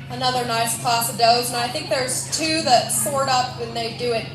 Another nice class of does, and I think there's two that sort up and they do it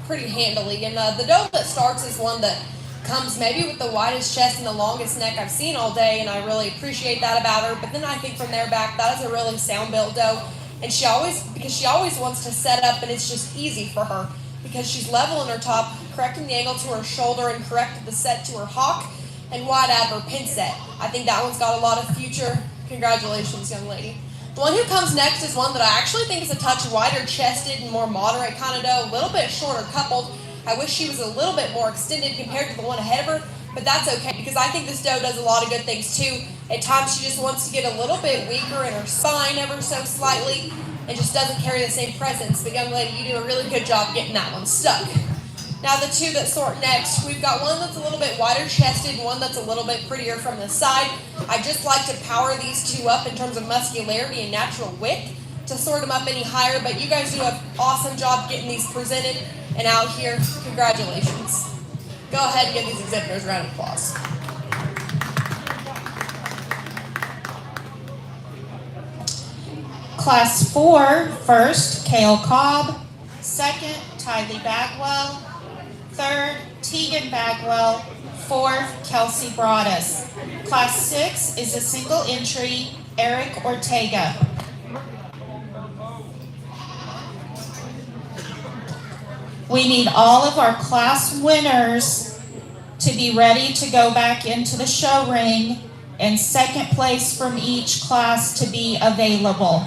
pretty handily. And the doe that starts is one that comes maybe with the widest chest and the longest neck I've seen all day, and I really appreciate that about her. But then I think from there back, that is a really sound built doe, and she always wants to set up, and it's just easy for her because she's level in her top, correcting the angle to her shoulder, and corrected the set to her hock, and wide out of her pin set. I think that one's got a lot of future. Congratulations, young lady. The one who comes next is one that I actually think is a touch wider chested and more moderate kind of doe, a little bit shorter coupled. I wish she was a little bit more extended compared to the one ahead of her, but that's okay because I think this doe does a lot of good things too. At times she just wants to get a little bit weaker in her spine ever so slightly and just doesn't carry the same presence. But young lady, you do a really good job getting that one stuck. Now the two that sort next, we've got one that's a little bit wider chested, one that's a little bit prettier from the side. I just like to power these two up in terms of muscularity and natural width to sort them up any higher, but you guys do an awesome job getting these presented and out here. Congratulations. Go ahead and give these exhibitors a round of applause. Class 4, first, Kale Cobb. Second, Tylee Bagwell. Third, Tegan Bagwell. Fourth, Kelsey Broadus. Class 6 is a single entry, Eric Ortega. We need all of our class winners to be ready to go back into the show ring, and second place from each class to be available.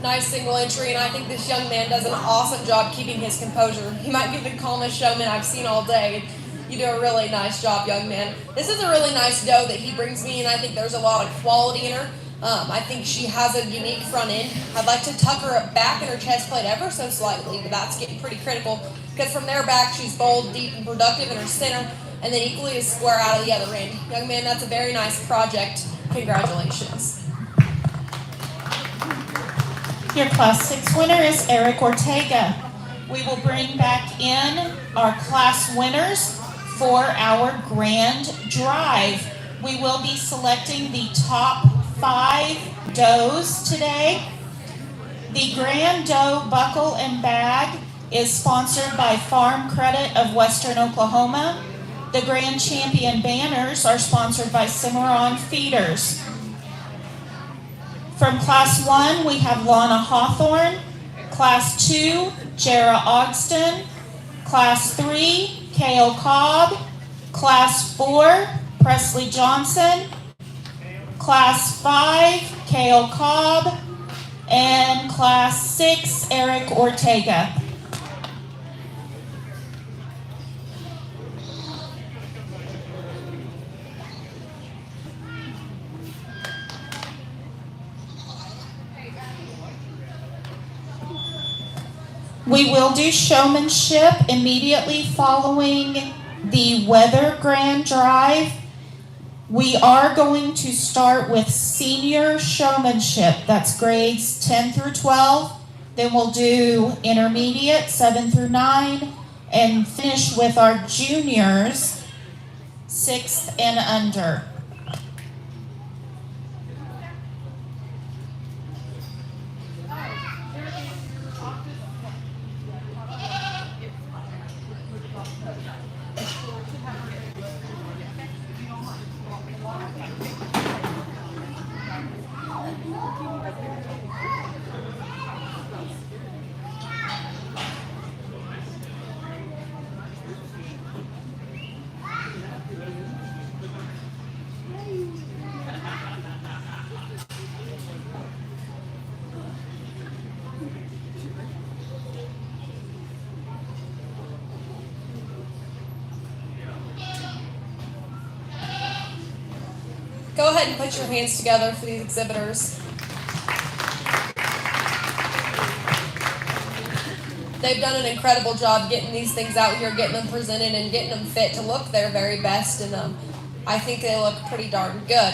Nice single entry, and I think this young man does an awesome job keeping his composure. He might be the calmest showman I've seen all day. You do a really nice job, young man. This is a really nice doe that he brings me, and I think there's a lot of quality in her. I think she has a unique front end. I'd like to tuck her back in her chest plate ever so slightly, but that's getting pretty critical because from there back, she's bold, deep, and productive in her center, and then equally as square out of the other end. Young man, that's a very nice project. Congratulations. Your Class 6 winner is Eric Ortega. We will bring back in our class winners for our grand drive. We will be selecting the top 5 does today. The Grand Doe Buckle and Bag is sponsored by Farm Credit of Western Oklahoma. The Grand Champion banners are sponsored by Cimarron Feeders. From Class 1, we have Lana Hawthorne. Class 2, Jara Ogston. Class 3, Kale Cobb. Class 4, Presley Johnson. Class 5, Kale Cobb. And Class 6, Eric Ortega. We will do showmanship immediately following the weather grand drive. We are going to start with senior showmanship. That's grades 10 through 12. Then we'll do intermediate, 7 through 9, and finish with our juniors, 6th and under. Go ahead and put your hands together for these exhibitors. They've done an incredible job getting these things out here, getting them presented, and getting them fit to look their very best, and I think they look pretty darn good.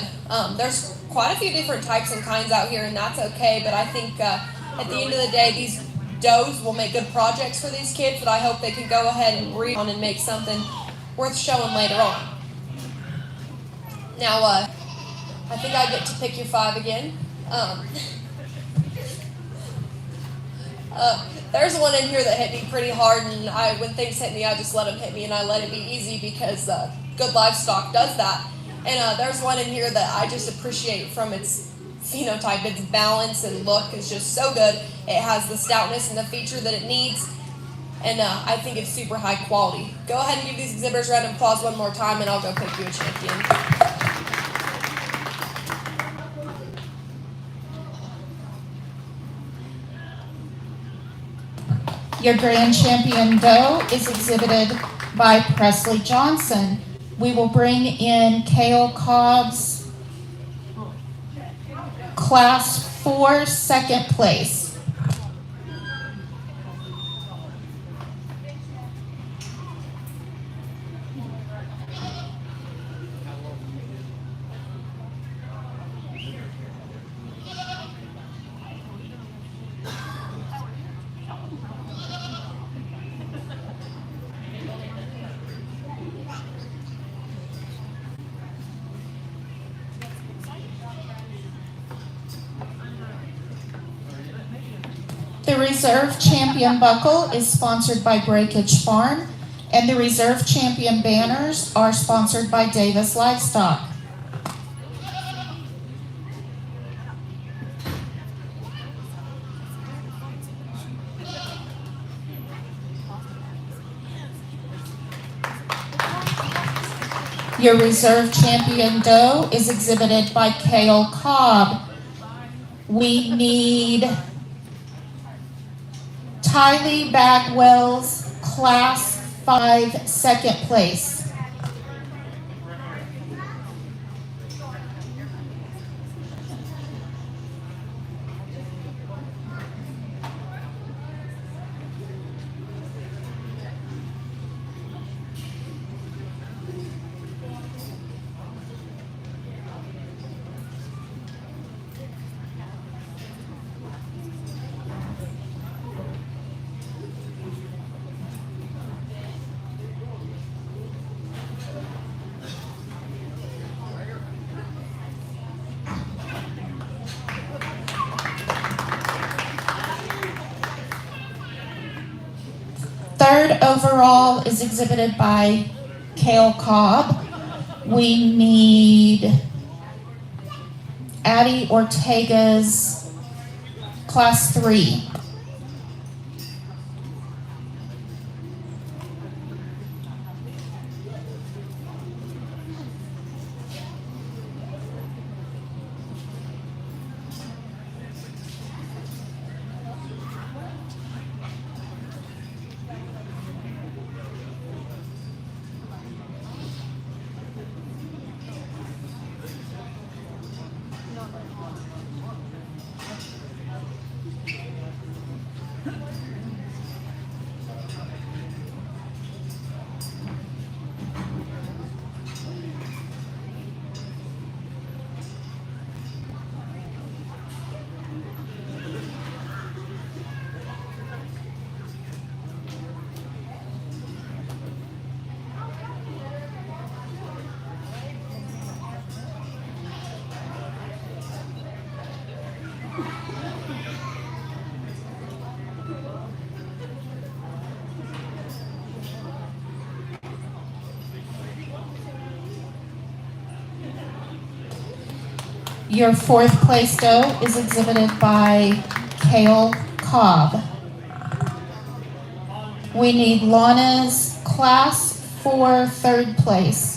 There's quite a few different types and kinds out here, and that's okay, but I think at the end of the day, these does will make good projects for these kids that I hope they can go ahead and read on and make something worth showing later on. Now, I think I get to pick your 5 again. There's one in here that hit me pretty hard, and when things hit me, I just let them hit me, and I let it be easy because good livestock does that. And there's one in here that I just appreciate from its phenotype. Its balance and look is just so good. It has the stoutness and the feature that it needs, and I think it's super high quality. Go ahead and give these exhibitors a round of applause one more time, and I'll go pick you a champion. Your grand champion doe is exhibited by Presley Johnson. We will bring in Kale Cobb's Class 4 second place. The Reserve Champion Buckle is sponsored by Breakage Farm, and the Reserve Champion banners are sponsored by Davis Livestock. Your Reserve Champion doe is exhibited by Kale Cobb. We need Tylee Bagwell's Class 5 second place. Third overall is exhibited by Kale Cobb. We need Addie Ortega's Class 3. Your fourth place doe is exhibited by Kale Cobb. We need Lana's Class 4 third place.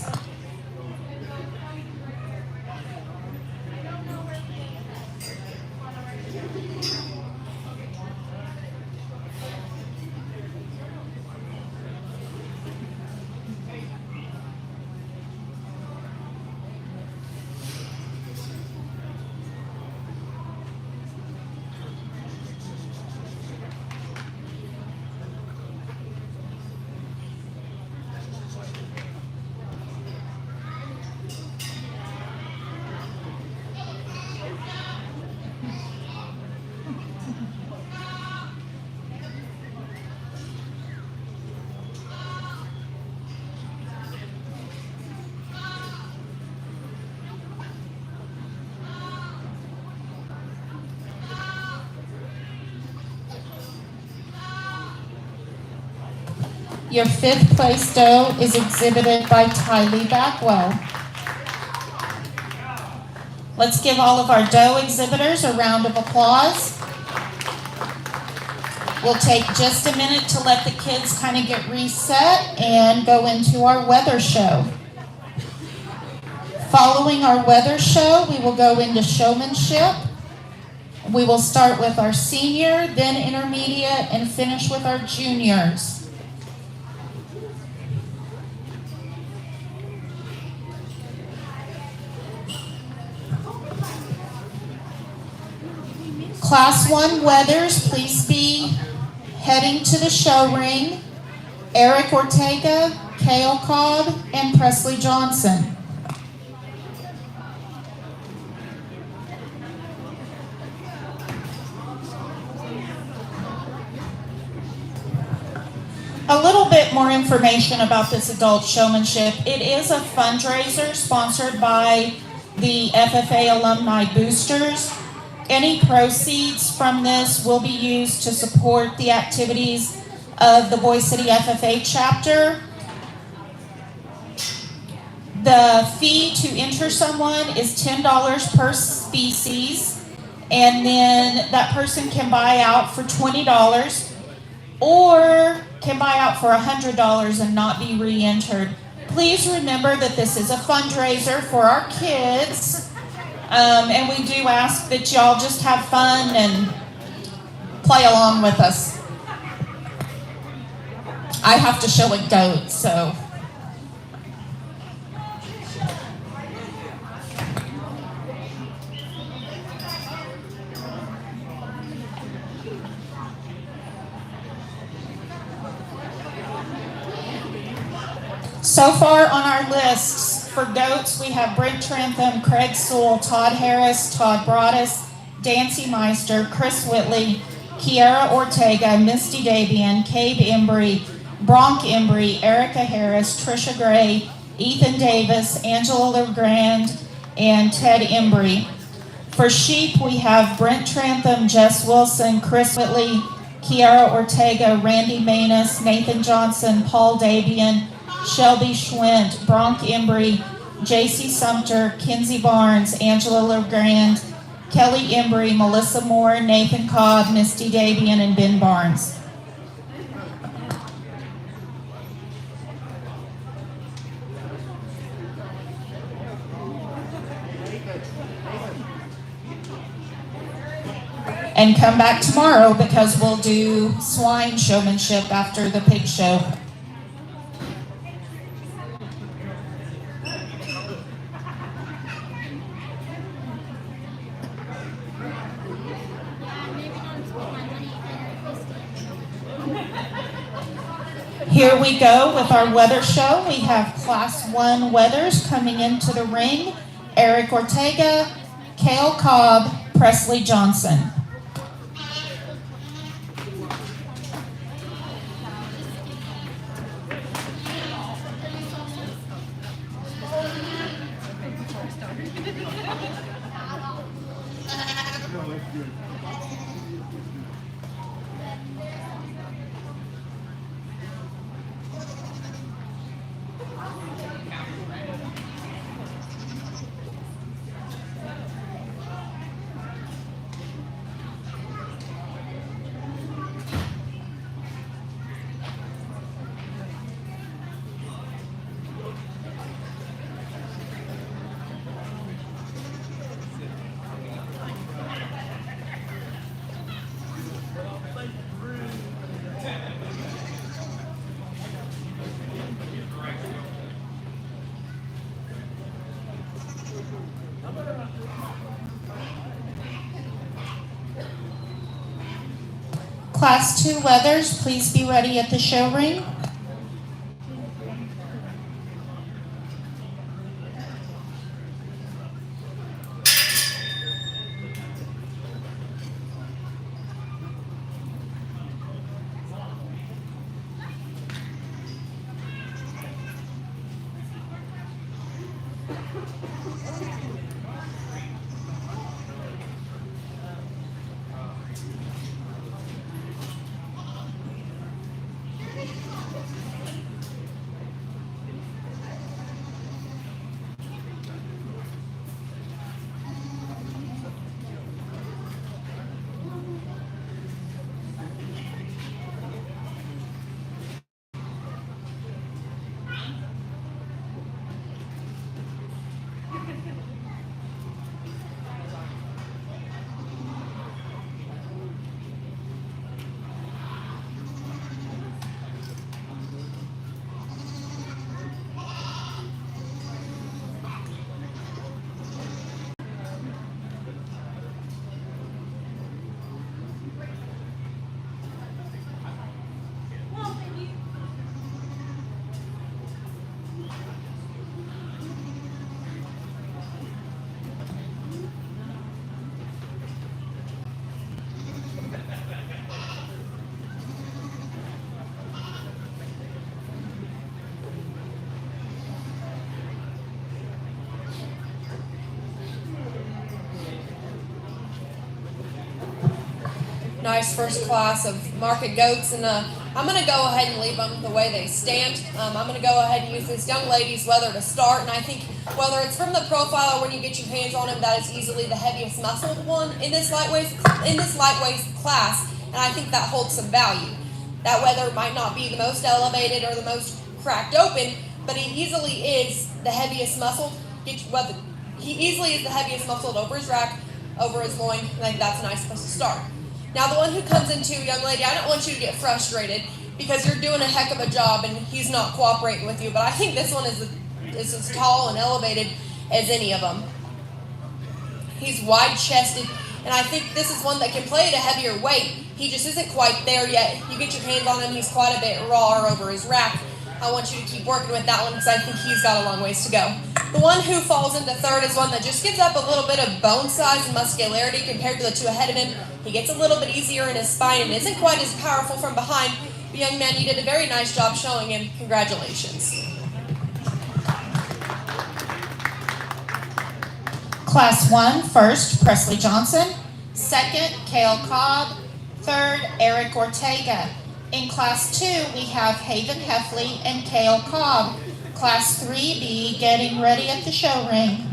Your 5th place doe is exhibited by Tylee Backwell. Let's give all of our doe exhibitors a round of applause. We'll take just a minute to let the kids kind of get reset and go into our weather show. Following our weather show, we will go into showmanship. We will start with our senior, then intermediate, and finish with our juniors. Class 1 wethers, please be heading to the show ring. Eric Ortega, Kale Cobb, and Presley Johnson. A little bit more information about this adult showmanship. It is a fundraiser sponsored by the FFA Alumni Boosters. Any proceeds from this will be used to support the activities of the Boise City FFA chapter. The fee to enter someone is $10 per species, and then that person can buy out for $20 or can buy out for $100 and not be re-entered. Please remember that this is a fundraiser for our kids. And we do ask that y'all just have fun and play along with us. I have to show a goat, so. So far on our lists, for goats, we have Brent Trentham, Craig Sewell, Todd Harris, Todd Broadus, Dancy Meister, Chris Whitley, Kiara Ortega, Misty Davian, Cabe Embry, Bronk Embry, Erica Harris, Trisha Gray, Ethan Davis, Angela LeGrand, and Ted Embry. For sheep, we have Brent Trentham, Jess Wilson, Chris Whitley, Kiara Ortega, Randy Manus, Nathan Johnson, Paul Davian, Shelby Schwint, Bronk Embry, J.C. Sumter, Kinsey Barnes, Angela LeGrand, Kelly Embry, Melissa Moore, Nathan Cobb, Misty Davian, and Ben Barnes. And come back tomorrow because we'll do swine showmanship after the pig show. Here we go with our weather show. We have Class 1 wethers coming into the ring. Eric Ortega, Kale Cobb, Presley Johnson. Class 2 wethers, please be ready at the show ring. nice first class of market goats, and I'm going to go ahead and leave them the way they stand. I'm going to go ahead and use this young lady's wether to start, and I think whether it's from the profile or when you get your hands on him, that is easily the heaviest muscled one in this lightweight class, and I think that holds some value. That wether might not be the most elevated or the most cracked open, but he easily is the heaviest muscled. He easily is the heaviest muscled over his rack, over his loin. I think that's a nice place to start. Now, the one who comes into, young lady, I don't want you to get frustrated because you're doing a heck of a job and he's not cooperating with you, but I think this one is as tall and elevated as any of them. He's wide-chested, and I think this is one that can play at a heavier weight. He just isn't quite there yet. You get your hands on him, he's quite a bit raw over his rack. I want you to keep working with that one because I think he's got a long ways to go. The one who falls into third is one that just gives up a little bit of bone size and muscularity compared to the two ahead of him. He gets a little bit easier in his spine and isn't quite as powerful from behind. But young man, you did a very nice job showing him. Congratulations. Class 1, first, Presley Johnson. Second, Cale Cobb. Third, Eric Ortega. In Class 2, we have Haven Heffley and Cale Cobb. Class 3B getting ready at the show ring.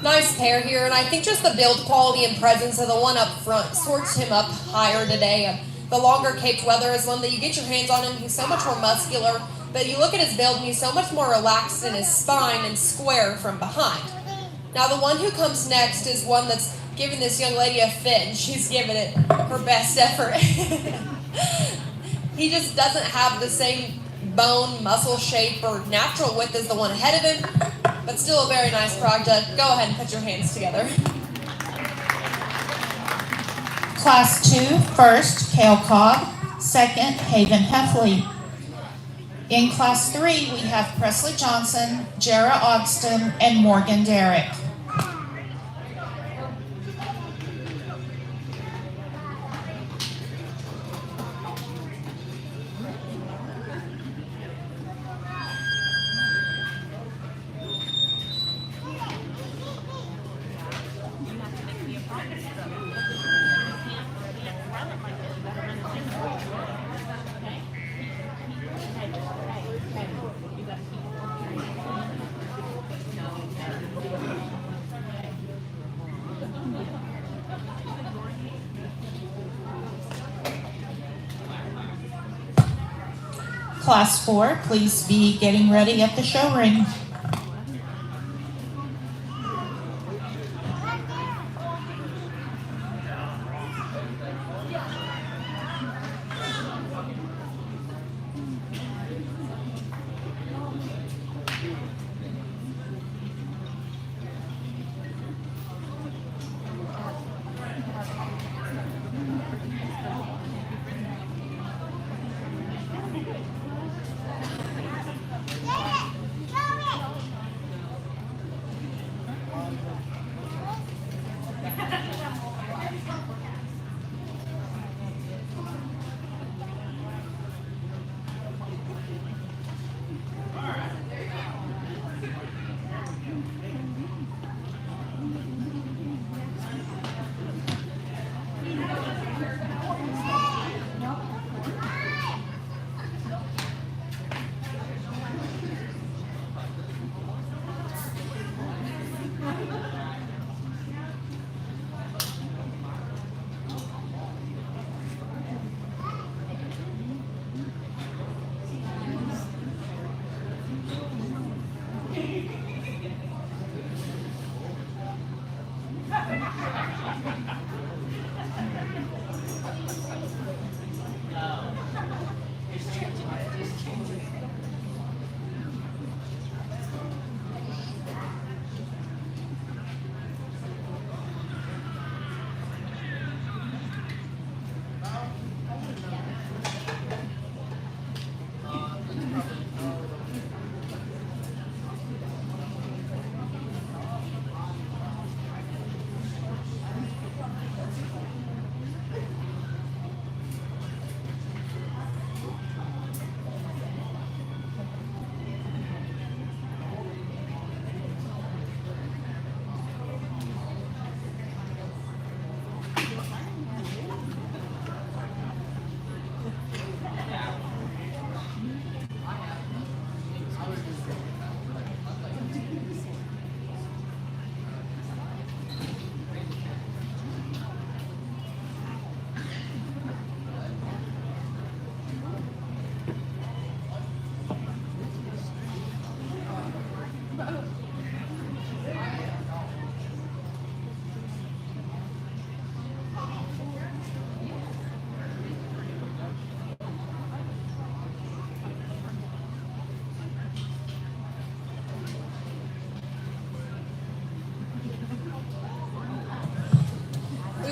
Nice pair here, and I think just the build quality and presence of the one up front sorts him up higher today. The longer caped wether is one that you get your hands on him. He's so much more muscular, but you look at his build and he's so much more relaxed in his spine and square from behind. Now the one who comes next is one that's giving this young lady a fit, and she's giving it her best effort. He just doesn't have the same bone, muscle shape, or natural width as the one ahead of him, but still a very nice project. Go ahead and put your hands together. Class 2, first, Cale Cobb. Second, Haven Heffley. In Class 3, we have Presley Johnson, Jara Ogston, and Morgan Derrick. Class 4, please be getting ready at the show ring.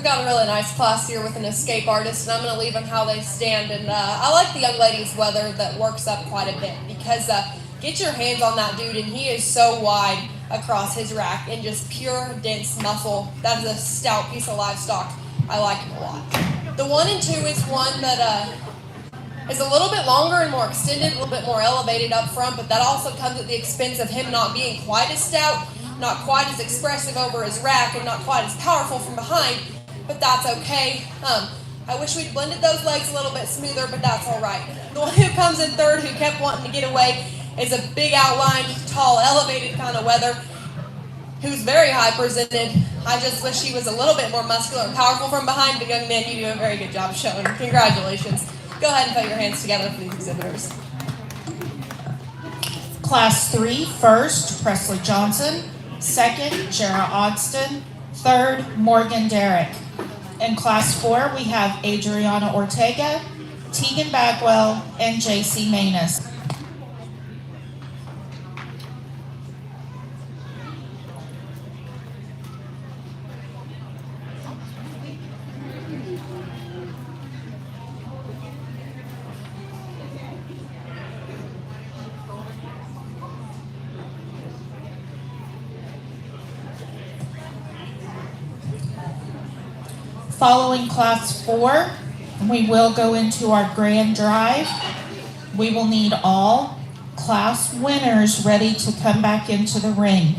Got a really nice class here with an escape artist, and I'm going to leave them how they stand. And I like the young lady's weather that works up quite a bit, because get your hands on that dude, and he is so wide across his rack and just pure dense muscle. That is a stout piece of livestock. I like him a lot. The 1 and 2 is one that is a little bit longer and more extended, a little bit more elevated up front, but that also comes at the expense of him not being quite as stout, not quite as expressive over his rack, and not quite as powerful from behind. But that's okay. I wish we'd blended those legs a little bit smoother, but that's all right. The one who comes in third, who kept wanting to get away, is a big outlined, tall, elevated kind of weather, who's very high presented. I just wish he was a little bit more muscular and powerful from behind, but young man, you do a very good job showing. Congratulations. Go ahead and put your hands together for these exhibitors. Class 3, first, Presley Johnson. Second, Jara Ogston. Third, Morgan Derrick. In Class 4, we have Adriana Ortega, Tegan Bagwell, and JC Manus. Following Class 4, we will go into our grand drive. We will need all class winners ready to come back into the ring.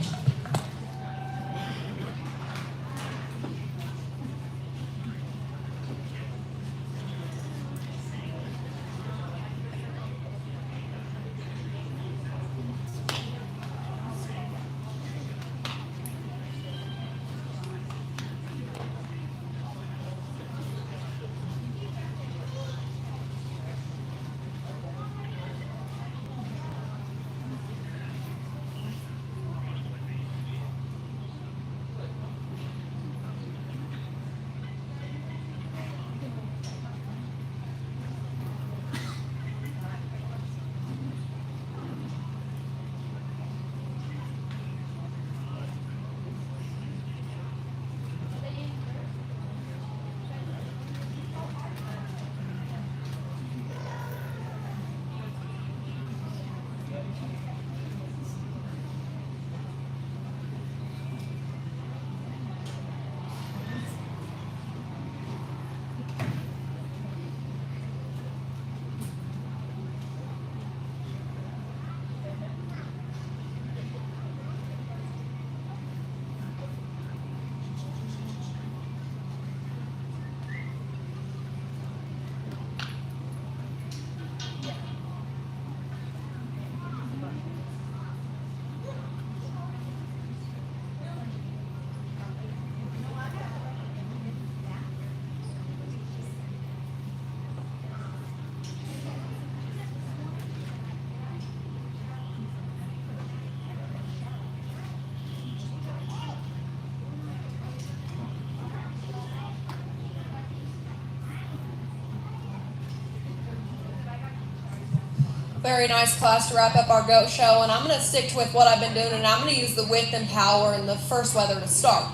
Very nice class to wrap up our goat show, and I'm going to stick with what I've been doing, and I'm going to use the width and power and the first weather to start.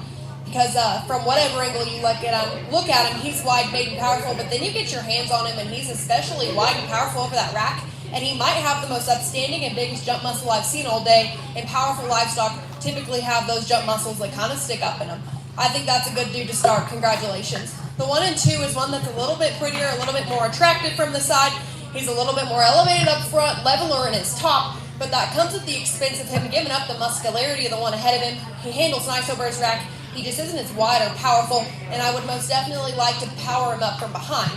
Because from whatever angle you look at him, he's wide, big, and powerful, but then you get your hands on him, and he's especially wide and powerful over that rack, and he might have the most outstanding and biggest jump muscle I've seen all day, and powerful livestock typically have those jump muscles that kind of stick up in them. I think that's a good dude to start. Congratulations. The 1 and 2 is one that's a little bit prettier, a little bit more attractive from the side. He's a little bit more elevated up front, leveler in his top, but that comes at the expense of him giving up the muscularity of the one ahead of him. He handles nice over his rack. He just isn't as wide or powerful, and I would most definitely like to power him up from behind.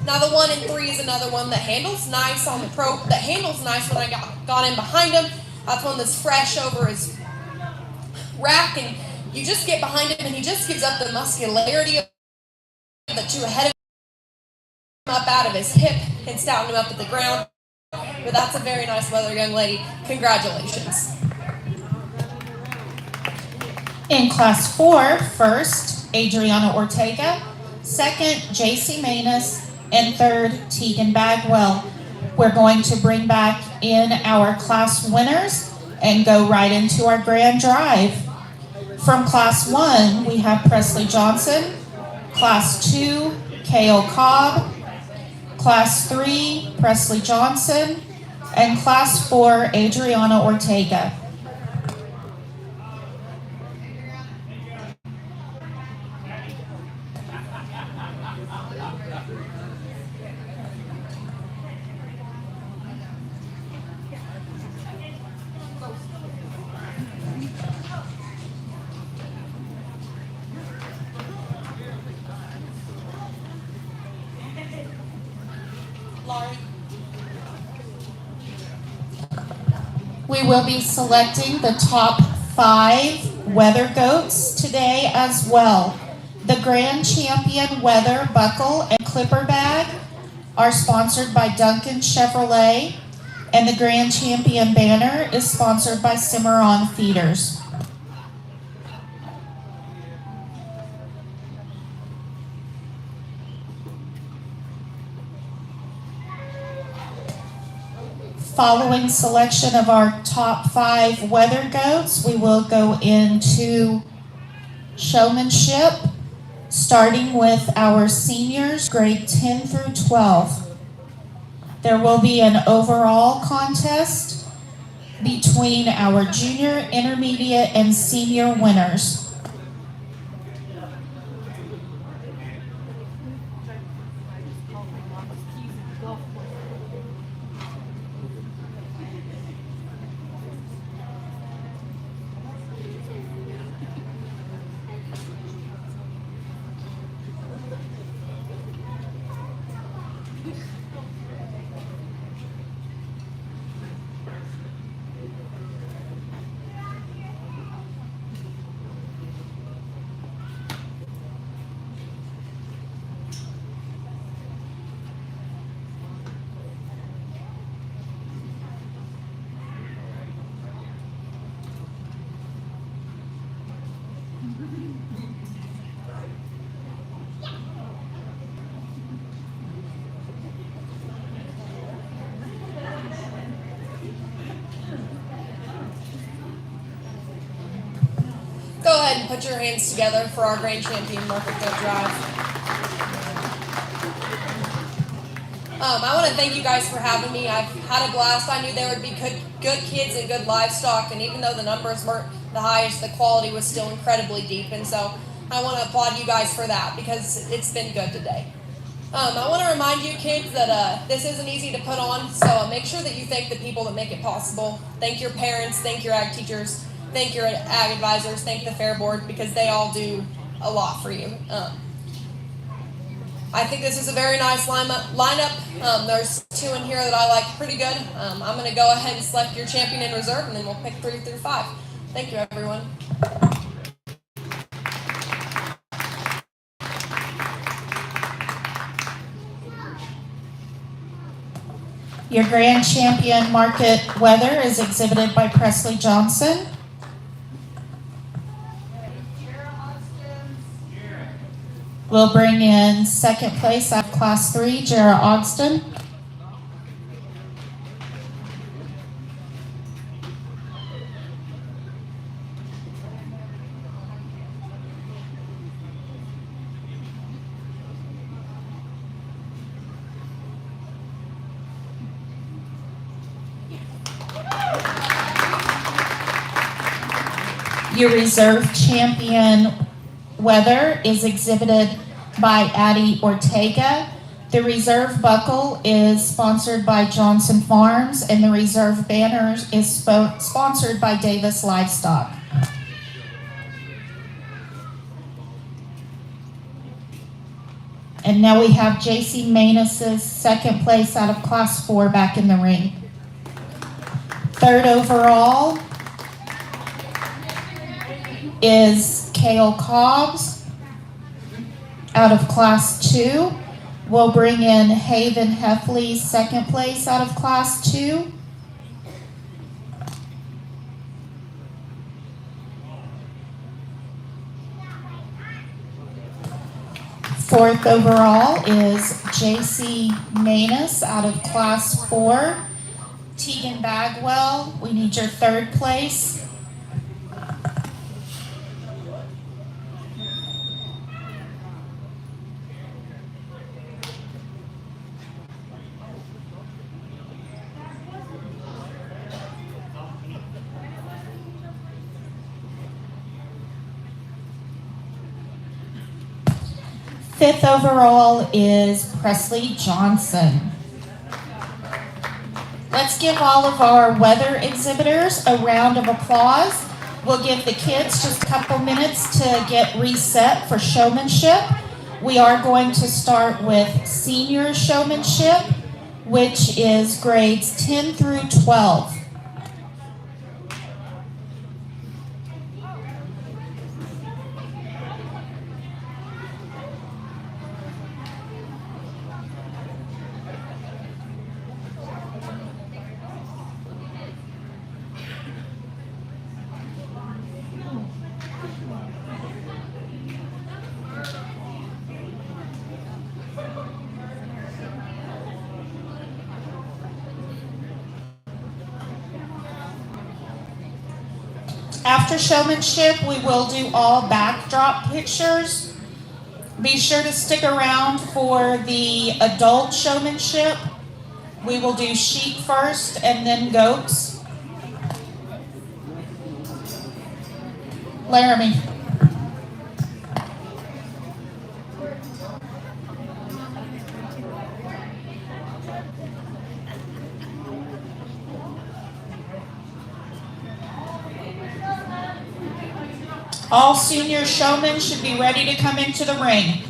Now the 1 and 3 is another one that handles nice on the that handles nice when I got in behind him. That's one that's fresh over his rack, and you just get behind him, and he just gives up the muscularity of the two ahead of him, up out of his hip and stouten him up at the ground. But that's a very nice weather, young lady. Congratulations. In Class 4, first, Adriana Ortega, second, JC Manus, and third, Tegan Bagwell. We're going to bring back in our class winners and go right into our grand drive. From Class 1, we have Presley Johnson, Class 2, Kale Cobb, Class 3, Presley Johnson, and Class 4, Adriana Ortega. We will be selecting the top 5 weather goats today as well. The Grand Champion Weather Buckle and Clipper Bag are sponsored by Duncan Chevrolet, and the Grand Champion Banner is sponsored by Cimarron Feeders. Following selection of our top 5 weather goats, we will go into showmanship, starting with our seniors, grade 10 through 12. There will be an overall contest between our junior, intermediate, and senior winners. Go ahead and put your hands together for our Grand Champion Market Goat Drive. I want to thank you guys for having me. I've had a blast. I knew there would be good kids and good livestock, and even though the numbers weren't the highest, the quality was still incredibly deep, and so I want to applaud you guys for that because it's been good today. I want to remind you kids that this isn't easy to put on, so make sure that you thank the people that make it possible. Thank your parents, thank your ag teachers, thank your ag advisors, thank the fair board, because they all do a lot for you. I think this is a very nice lineup. There's 2 in here that I like pretty good. I'm going to go ahead and select your champion in reserve, and then we'll pick 3 through 5. Thank you, everyone. Your Grand Champion Market Weather is exhibited by Presley Johnson. We'll bring in second place out of Class 3, Jarrah Ogston. Your reserve champion Weather is exhibited by Addie Ortega. The reserve buckle is sponsored by Johnson Farms, and the reserve banner is sponsored by Davis Livestock. And now we have J.C. Manus's second place out of Class 4 back in the ring. Third overall is Kale Cobbs out of Class 2. We'll bring in Haven Heffley's second place out of Class 2. Fourth overall is J.C. Manus out of Class 4. Tegan Bagwell, we need your third place. Fifth overall is Presley Johnson. Let's give all of our weather exhibitors a round of applause. We'll give the kids just a couple minutes to get reset for showmanship. We are going to start with senior showmanship, which is grades 10 through 12. After showmanship, we will do all backdrop pictures. Be sure to stick around for the adult showmanship. We will do sheep first and then goats. Laramie. All senior showmen should be ready to come into the ring.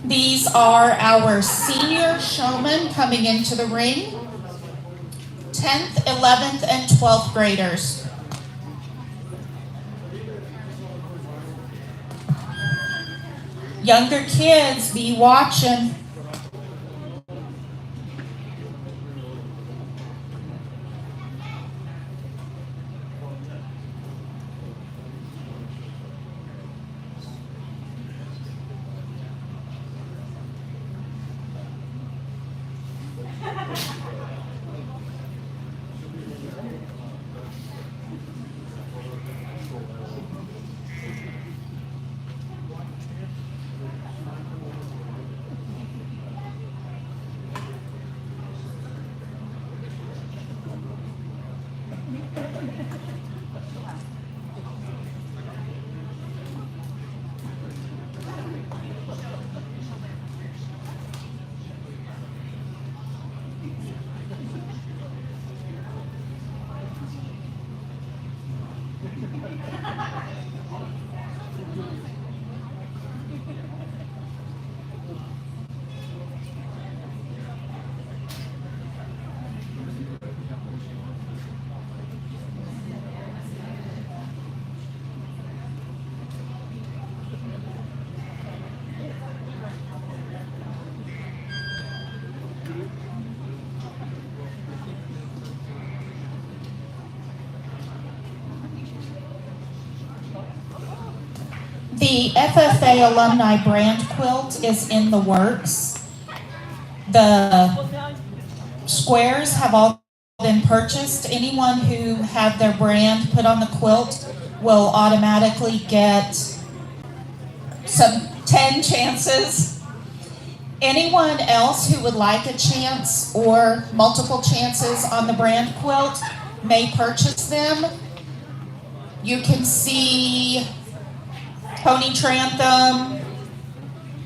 These are our senior showmen coming into the ring, 10th, 11th, and 12th graders. Younger kids, be watching. The FFA alumni brand quilt is in the works. The squares have all been purchased. Anyone who had their brand put on the quilt will automatically get some 10 chances. Anyone else who would like a chance or multiple chances on the brand quilt may purchase them. You can see Pony Trantham,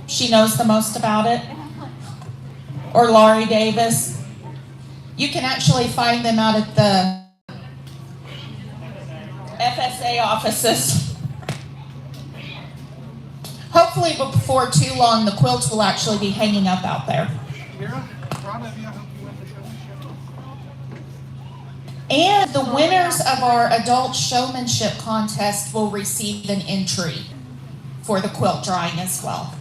she knows the most about it, or Laurie Davis. You can actually find them out at the FSA offices. Hopefully before too long, the quilts will actually be hanging up out there. And the winners of our adult showmanship contest will receive an entry for the quilt drawing as well.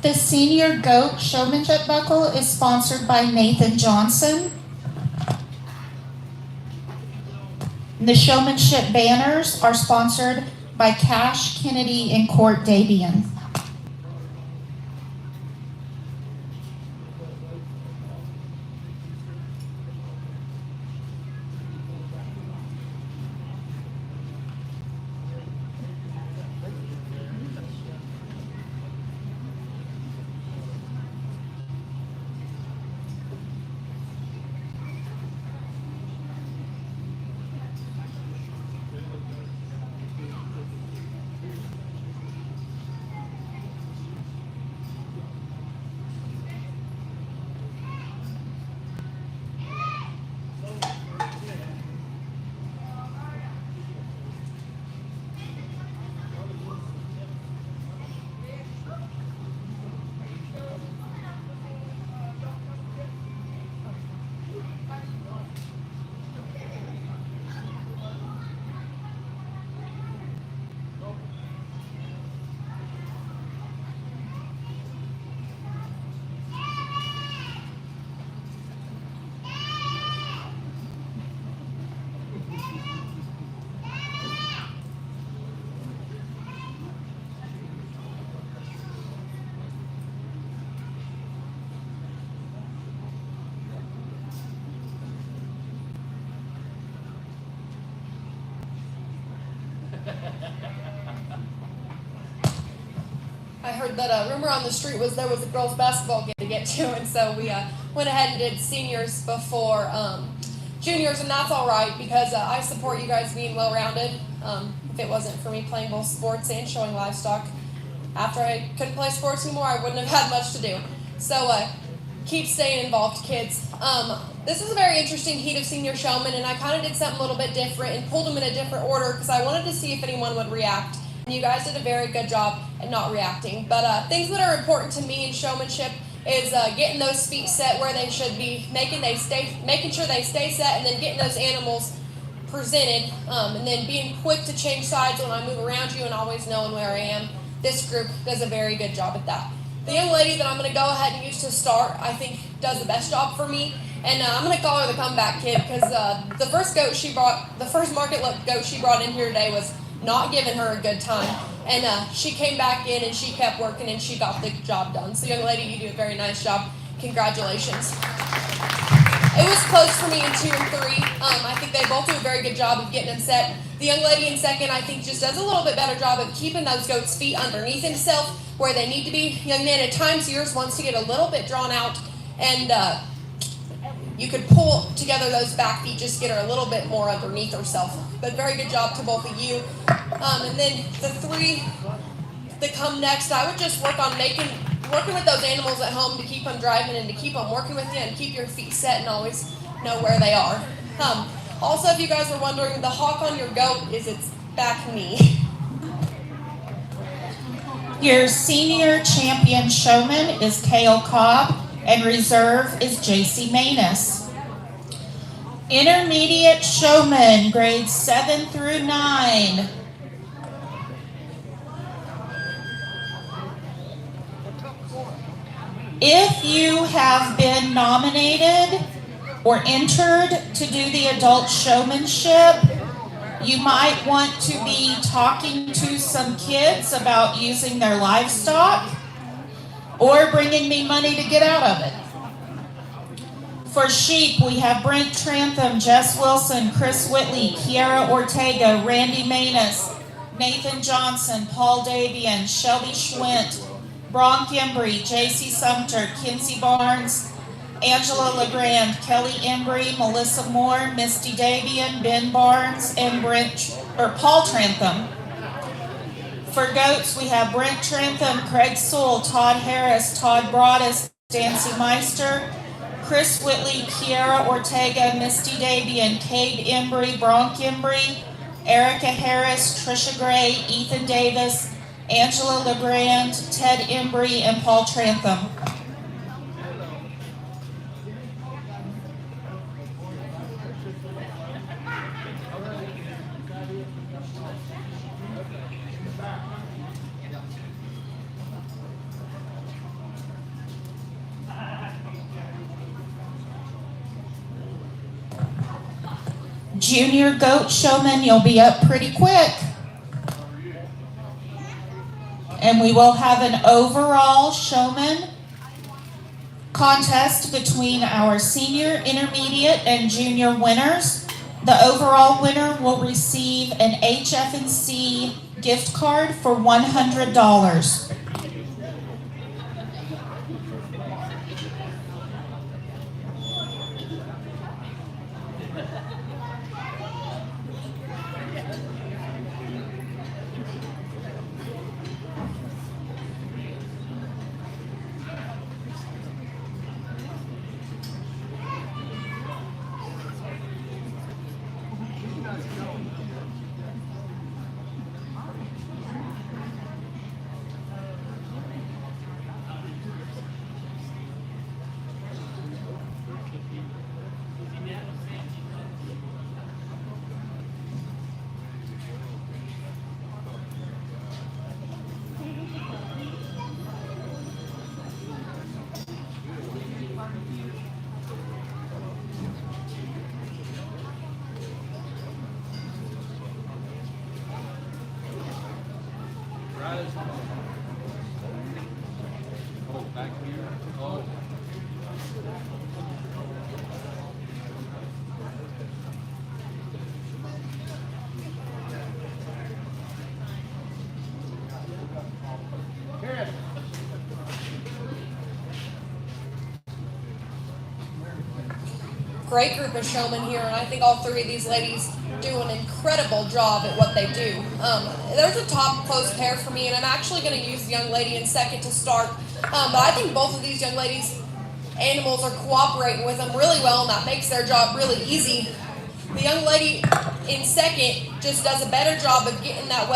The Senior Goat Showmanship Buckle is sponsored by Nathan Johnson. The Showmanship Banners are sponsored by Cash Kennedy and Court Dabian. I heard that a rumor on the street was there was a girls' basketball game to get to, and so we went ahead and did seniors before juniors, and that's all right because I support you guys being well-rounded. If it wasn't for me playing both sports and showing livestock, after I couldn't play sports anymore, I wouldn't have had much to do. So keep staying involved, kids. This is a very interesting heat of senior showmen, and I kind of did something a little bit different and pulled them in a different order because I wanted to see if anyone would react. And you guys did a very good job at not reacting. But things that are important to me in showmanship is getting those feet set where they should be, making sure they stay set, and then getting those animals presented, and then being quick to change sides when I move around you and always knowing where I am. This group does a very good job at that. The young lady that I'm going to go ahead and use to start, I think, does the best job for me. And I'm going to call her the comeback kid because the first market goat she brought in here today was not giving her a good time. And she came back in and she kept working and she got the job done. So young lady, you do a very nice job. Congratulations. It was close for me in 2 and 3. I think they both do a very good job of getting them set. The young lady in second, I think, just does a little bit better job of keeping those goats' feet underneath himself where they need to be. Young man, at times yours wants to get a little bit drawn out, and you could pull together those back feet, just get her a little bit more underneath herself. But very good job to both of you. And then the 3 that come next, I would just work on working with those animals at home to keep them driving and to keep them working with you and keep your feet set and always know where they are. Also, if you guys were wondering, the hawk on your goat is its back knee. Your senior champion showman is Kale Cobb, and reserve is JC Manus. Intermediate showman, grades 7 through 9. If you have been nominated or entered to do the adult showmanship, you might want to be talking to some kids about using their livestock or bringing me money to get out of it. For sheep, we have Brent Trantham, Jess Wilson, Chris Whitley, Kiara Ortega, Randy Manus, Nathan Johnson, Paul Davian, Shelby Schwint, Bronk Embry, JC Sumter, Kinsey Barnes, Angela LeGrand, Kelly Embry, Melissa Moore, Misty Davian, Ben Barnes, and Paul Trantham. For goats, we have Brent Trantham, Craig Sewell, Todd Harris, Todd Broadus, Dancy Meister, Chris Whitley, Kiara Ortega, Misty Davian, Cade Embry, Bronk Embry, Erica Harris, Trisha Gray, Ethan Davis, Angela LeGrand, Ted Embry, and Paul Trantham. Junior goat showman, you'll be up pretty quick. And we will have an overall showman contest between our senior, intermediate, and junior winners. The overall winner will receive an HF&C gift card for $100. Great group of showmen here, and I think all 3 of these ladies do an incredible job at what they do. There's a top close pair for me, and I'm actually going to use the young lady in second to start. But I think both of these young ladies animals are cooperating with them really well, and that makes their job really easy. The young lady in second just does a better job of getting that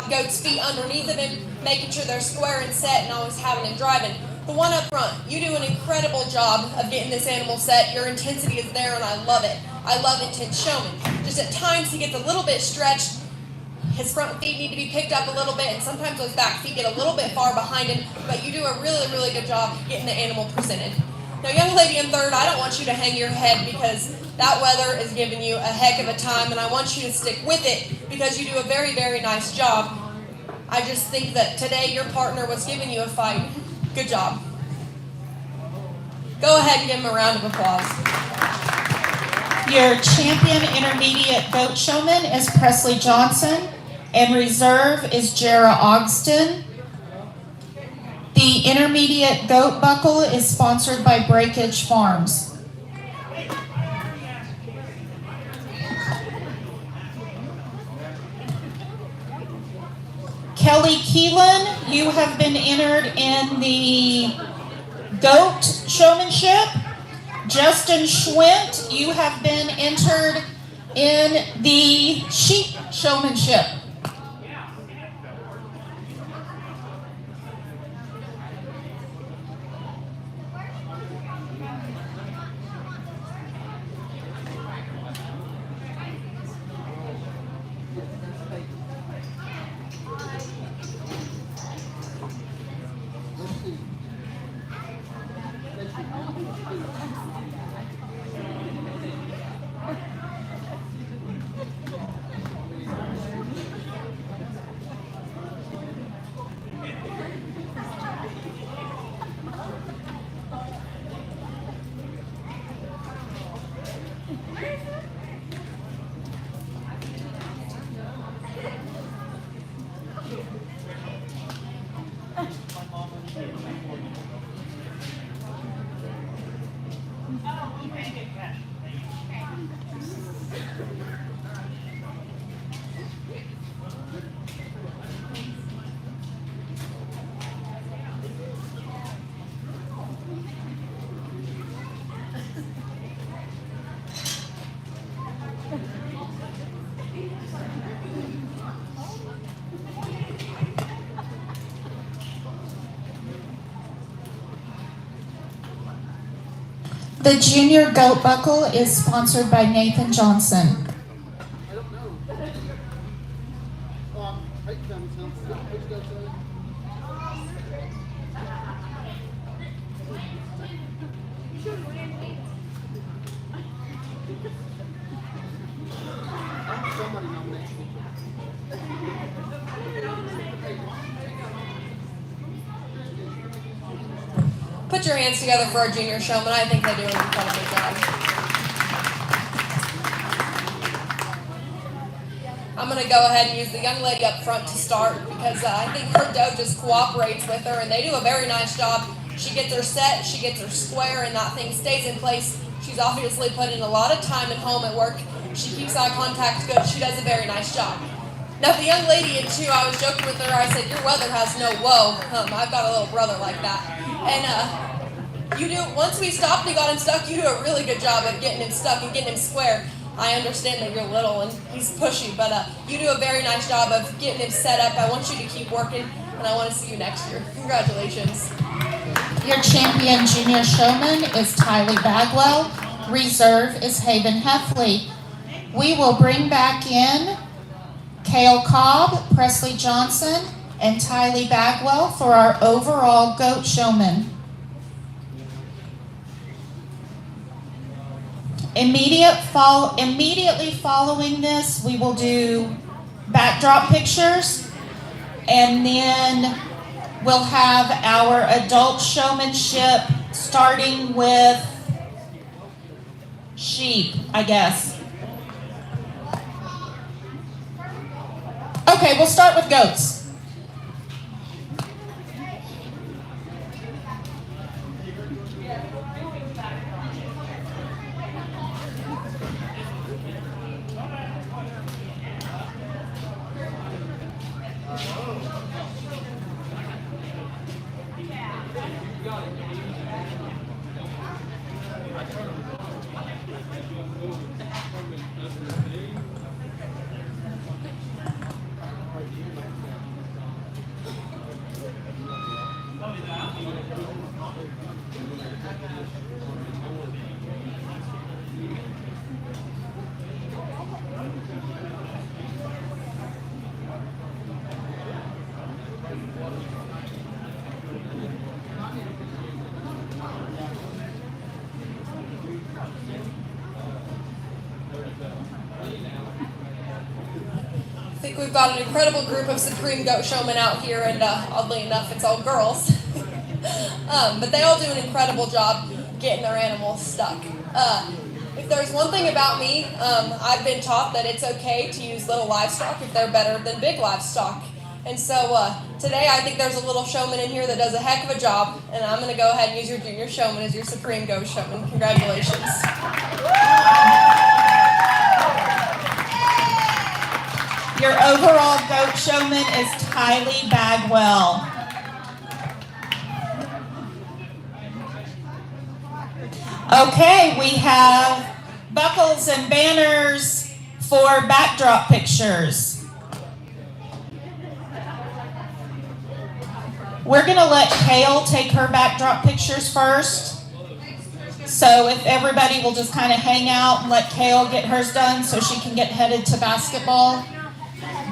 goat's feet underneath of him, making sure they're square and set, and always having him driving. The one up front, you do an incredible job of getting this animal set. Your intensity is there, and I love it. I love intense showman. Just at times he gets a little bit stretched. His front feet need to be picked up a little bit, and sometimes those back feet get a little bit far behind him, but you do a really, really good job getting the animal presented. Now, young lady in third, I don't want you to hang your head because that weather is giving you a heck of a time, and I want you to stick with it because you do a very, very nice job. I just think that today your partner was giving you a fight. Good job. Go ahead and give him a round of applause. Your champion intermediate goat showman is Presley Johnson, and reserve is Jara Ogston. The intermediate goat buckle is sponsored by Breakage Farms. Kelly Keelan, you have been entered in the goat showmanship. Justin Schwint, you have been entered in the sheep showmanship. The junior goat buckle is sponsored by Nathan Johnson. Put your hands together for our junior showman. I think they do an incredible job. I'm going to go ahead and use the young lady up front to start because I think her doe just cooperates with her, and they do a very nice job. She gets her set, she gets her square, and that thing stays in place. She's obviously put in a lot of time at home at work. She keeps eye contact good. She does a very nice job. Now, the young lady in two, I was joking with her. I said, your weather has no woe. I've got a little brother like that. And you do, once we stopped and got him stuck, you do a really good job of getting him stuck and getting him square. I understand that you're little and he's pushy, but you do a very nice job of getting him set up. I want you to keep working, and I want to see you next year. Congratulations. Your champion junior showman is Tylee Bagwell. Reserve is Haven Heffley. We will bring back in Kale Cobb, Presley Johnson, and Tylee Bagwell for our overall goat showman. Immediately following this, we will do backdrop pictures, and then we'll have our adult showmanship starting with sheep, I guess. Okay, we'll start with goats. think we've got an incredible group of Supreme Goat Showmen out here, and oddly enough, it's all girls. But they all do an incredible job getting their animals stuck. If there's one thing about me, I've been taught that it's okay to use little livestock if they're better than big livestock. And so today I think there's a little showman in here that does a heck of a job, and I'm going to go ahead and use your junior showman as your Supreme Goat Showman. Congratulations. Your overall goat showman is Tylee Bagwell. Okay, we have buckles and banners for backdrop pictures. We're going to let Kale take her backdrop pictures first. So if everybody will just kind of hang out and let Kale get hers done so she can get headed to basketball.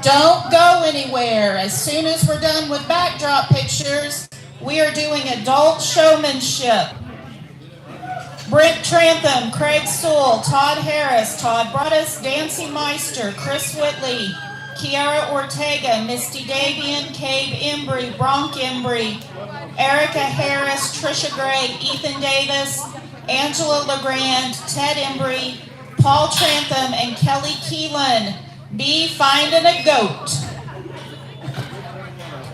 Don't go anywhere. As soon as we're done with backdrop pictures, we are doing adult showmanship. Brent Trantham, Craig Sewell, Todd Harris, Todd Broadus, Dancy Meister, Chris Whitley, Kiara Ortega, Misty Davian, Cabe Embry, Bronk Embry, Erica Harris, Trisha Gray, Ethan Davis, Angela LeGrand, Ted Embry, Paul Trantham, and Kelly Keelan. Be finding a goat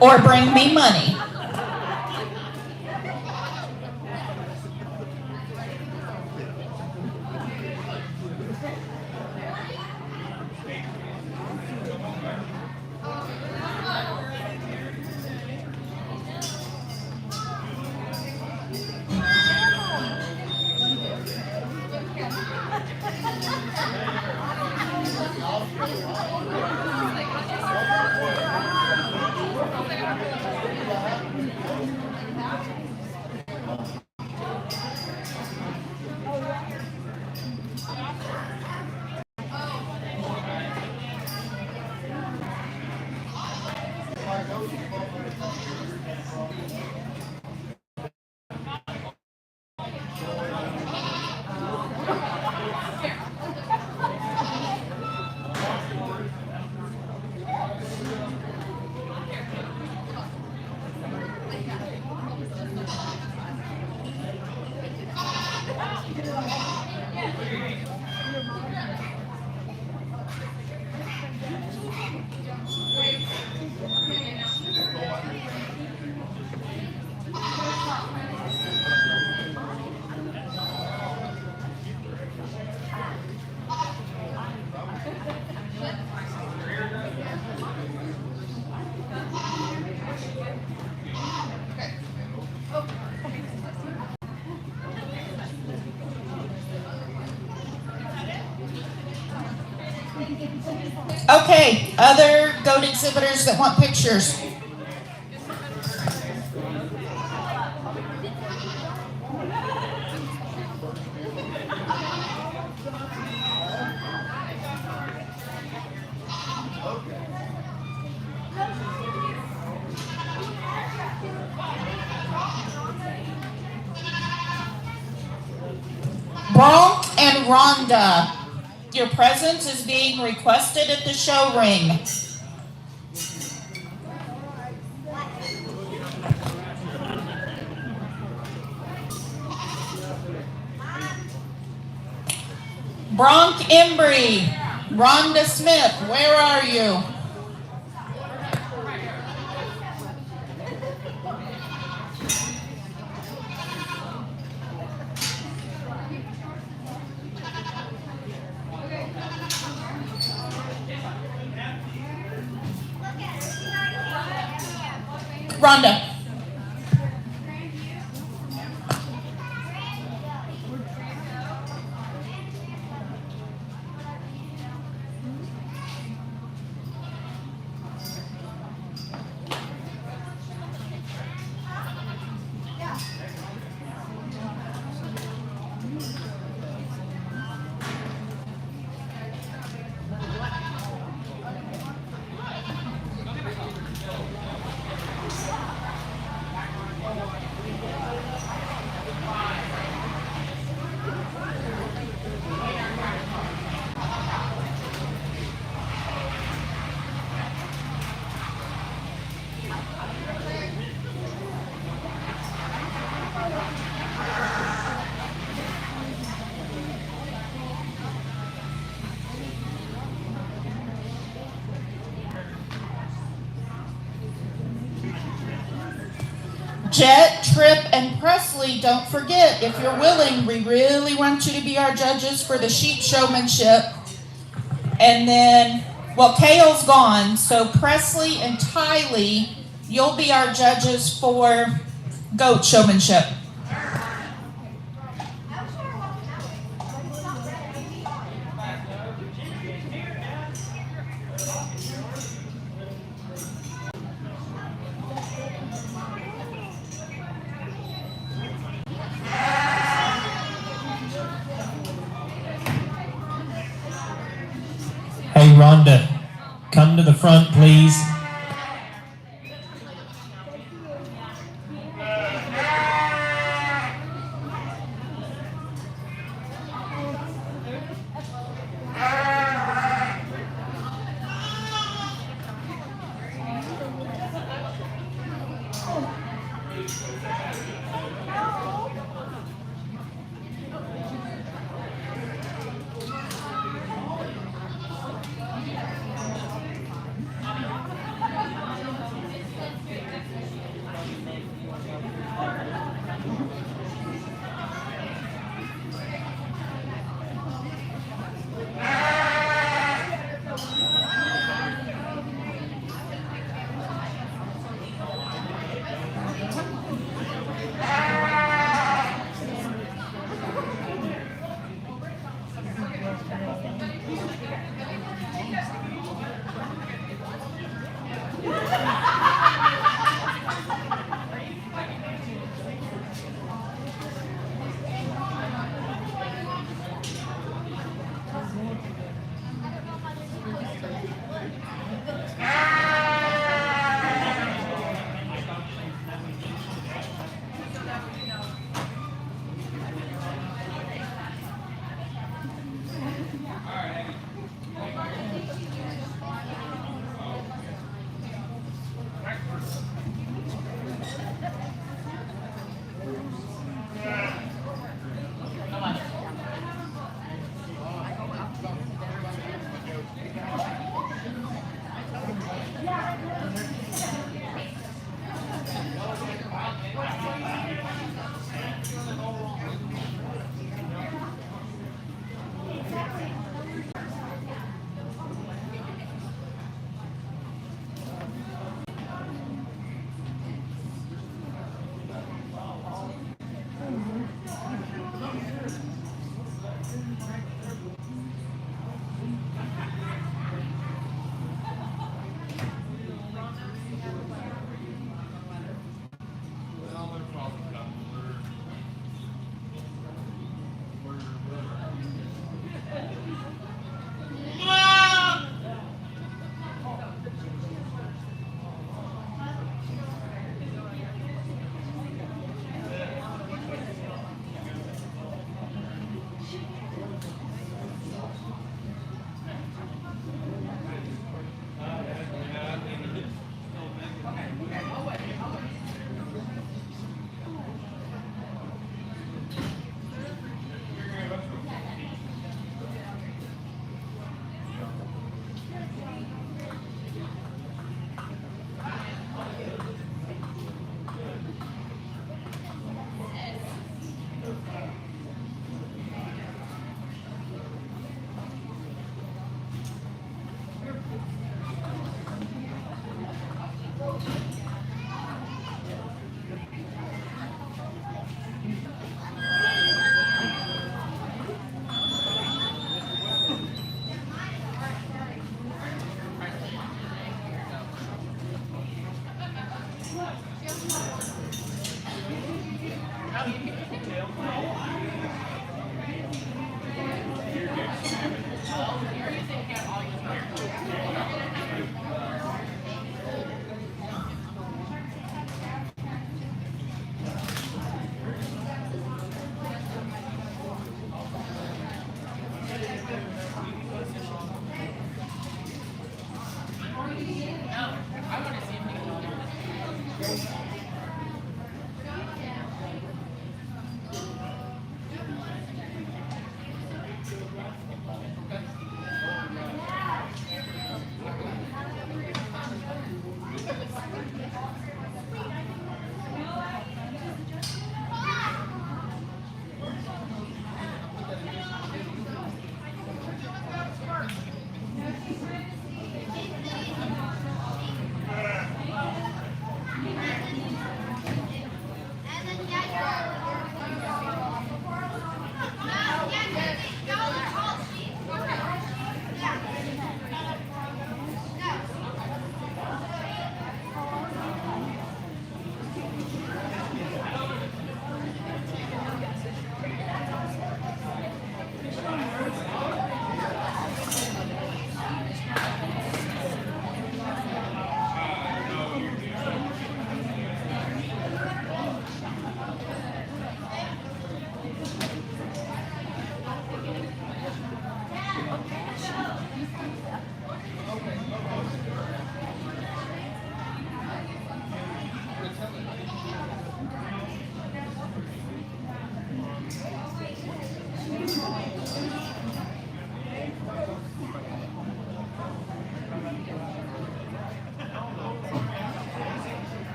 or bring me money. Okay, other goat exhibitors that want pictures. Bronk and Rhonda, your presence is being requested at the show ring. Bronk Embry, Rhonda Smith, where are you? Rhonda. Tripp and Presley, don't forget, if you're willing, we really want you to be our judges for the sheep showmanship. And then, well, Kale's gone, so Presley and Tylee, you'll be our judges for goat showmanship. Hey, Rhonda, come to the front, please.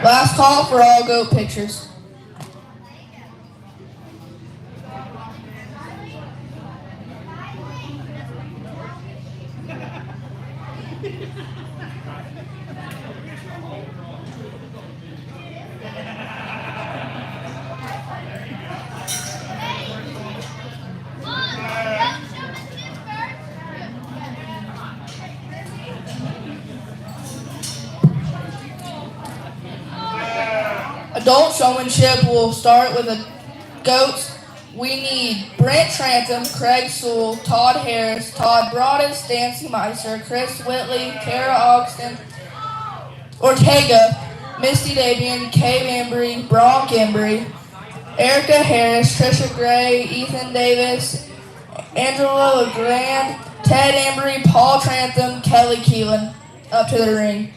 Last call for all goat pictures. Adult showmanship will start with the goats. We need Brent Trantham, Craig Sewell, Todd Harris, Todd Broadus, Dancy Meiser, Chris Whitley, Kara Ogston, Ortega, Misty Davian, Kay Embry, Bronk Embry, Erica Harris, Trisha Gray, Ethan Davis, Angela LeGrand, Ted Embry, Paul Trantham, Kelly Keelan up to the ring.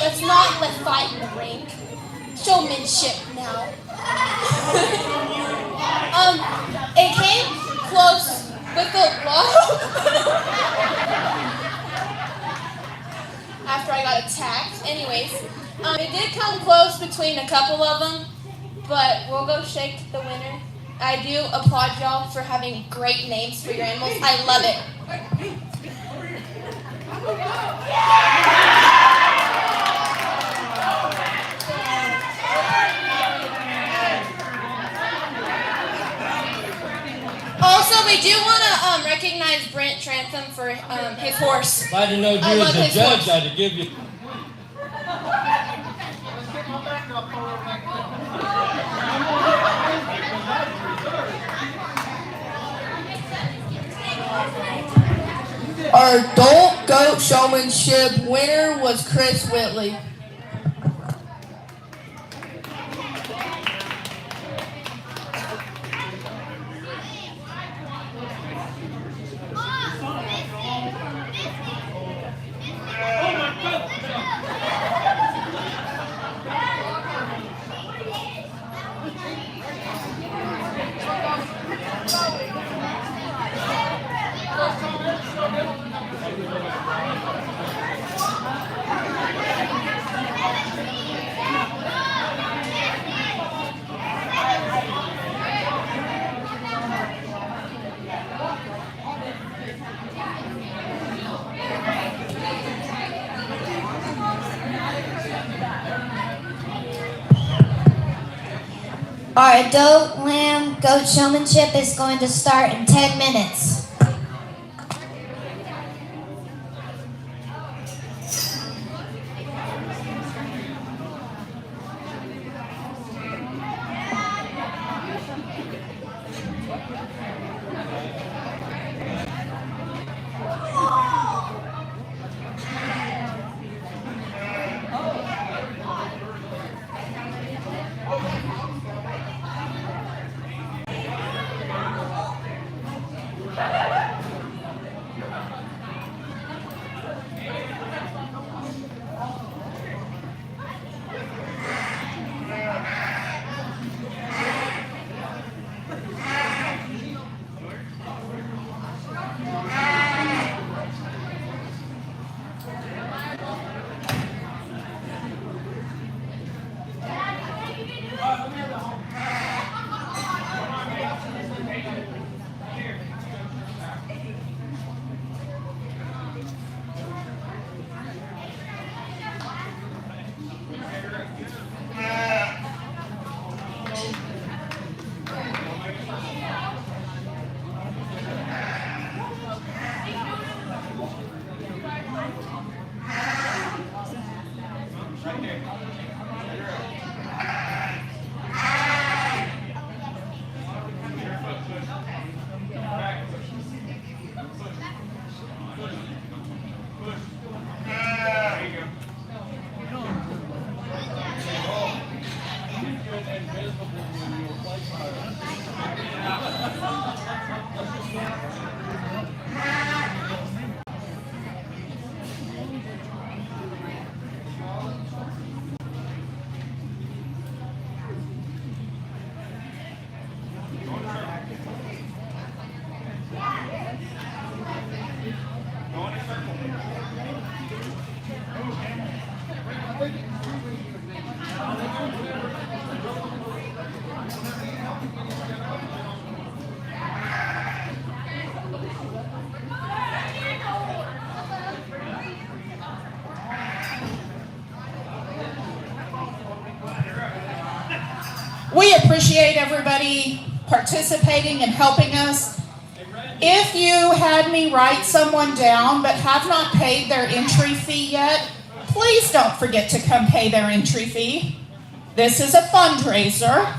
Let's not let fight in the ring. Showmanship now. It came close with the after I got attacked. Anyways, it did come close between a couple of them, but we'll go shake the winner. I do applaud y'all for having great names for your animals. I love it. Also, we do want to recognize Brent Trantham for his horse. If I'd have known you as a judge, I'd have given you. Our adult goat showmanship winner was Chris Whitley. Our adult lamb goat showmanship is going to start in 10 minutes. We appreciate everybody participating and helping us. If you had me write someone down but have not paid their entry fee yet, please don't forget to come pay their entry fee. This is a fundraiser.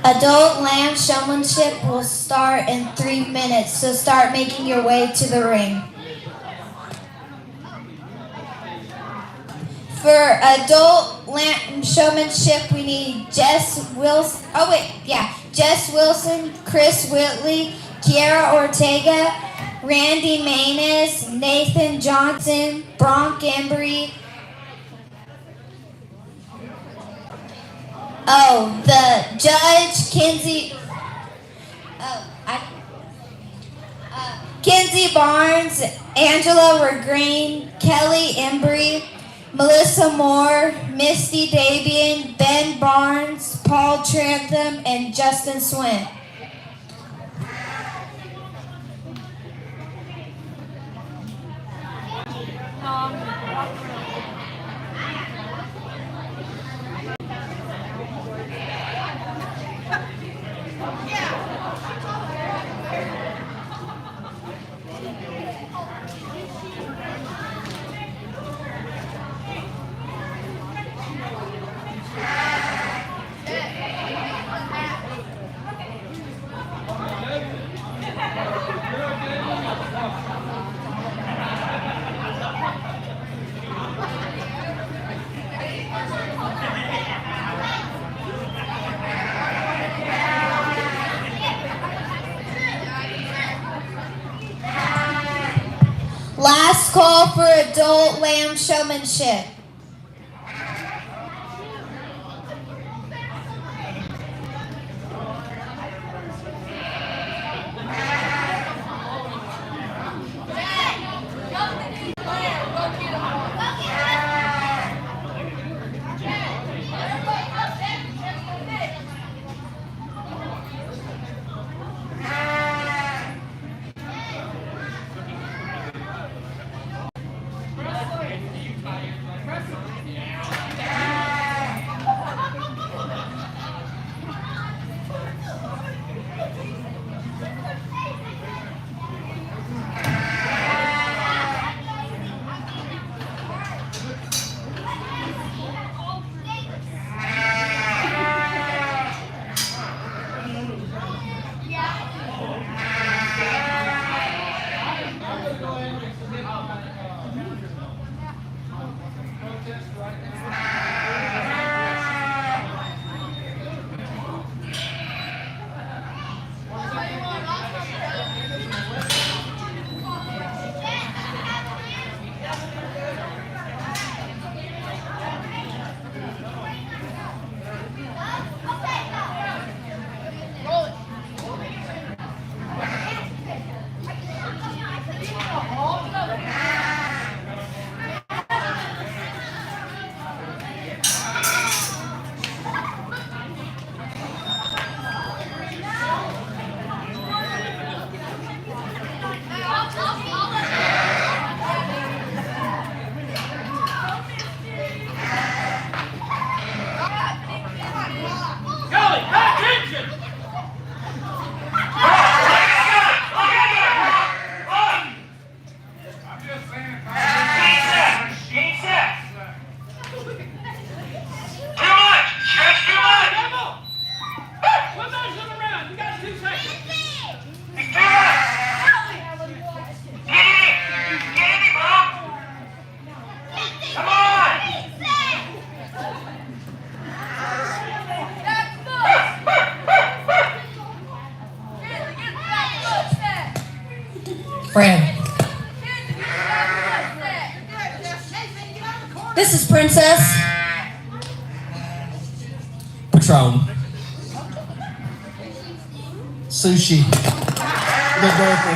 Adult lamb showmanship will start in 3 minutes, so start making your way to the ring. For adult lamb showmanship, we need Jess Wilson, Chris Whitley, Kiara Ortega, Randy Maines, Nathan Johnson, Bronk Embry. Oh, the judge, Kinsey Barnes, Angela Regreen, Kelly Embry, Melissa Moore, Misty Dabian, Ben Barnes, Paul Trantham, and Justin Swint. Last call for adult lamb showmanship. This is Princess. Patron. Sushi. Roberta.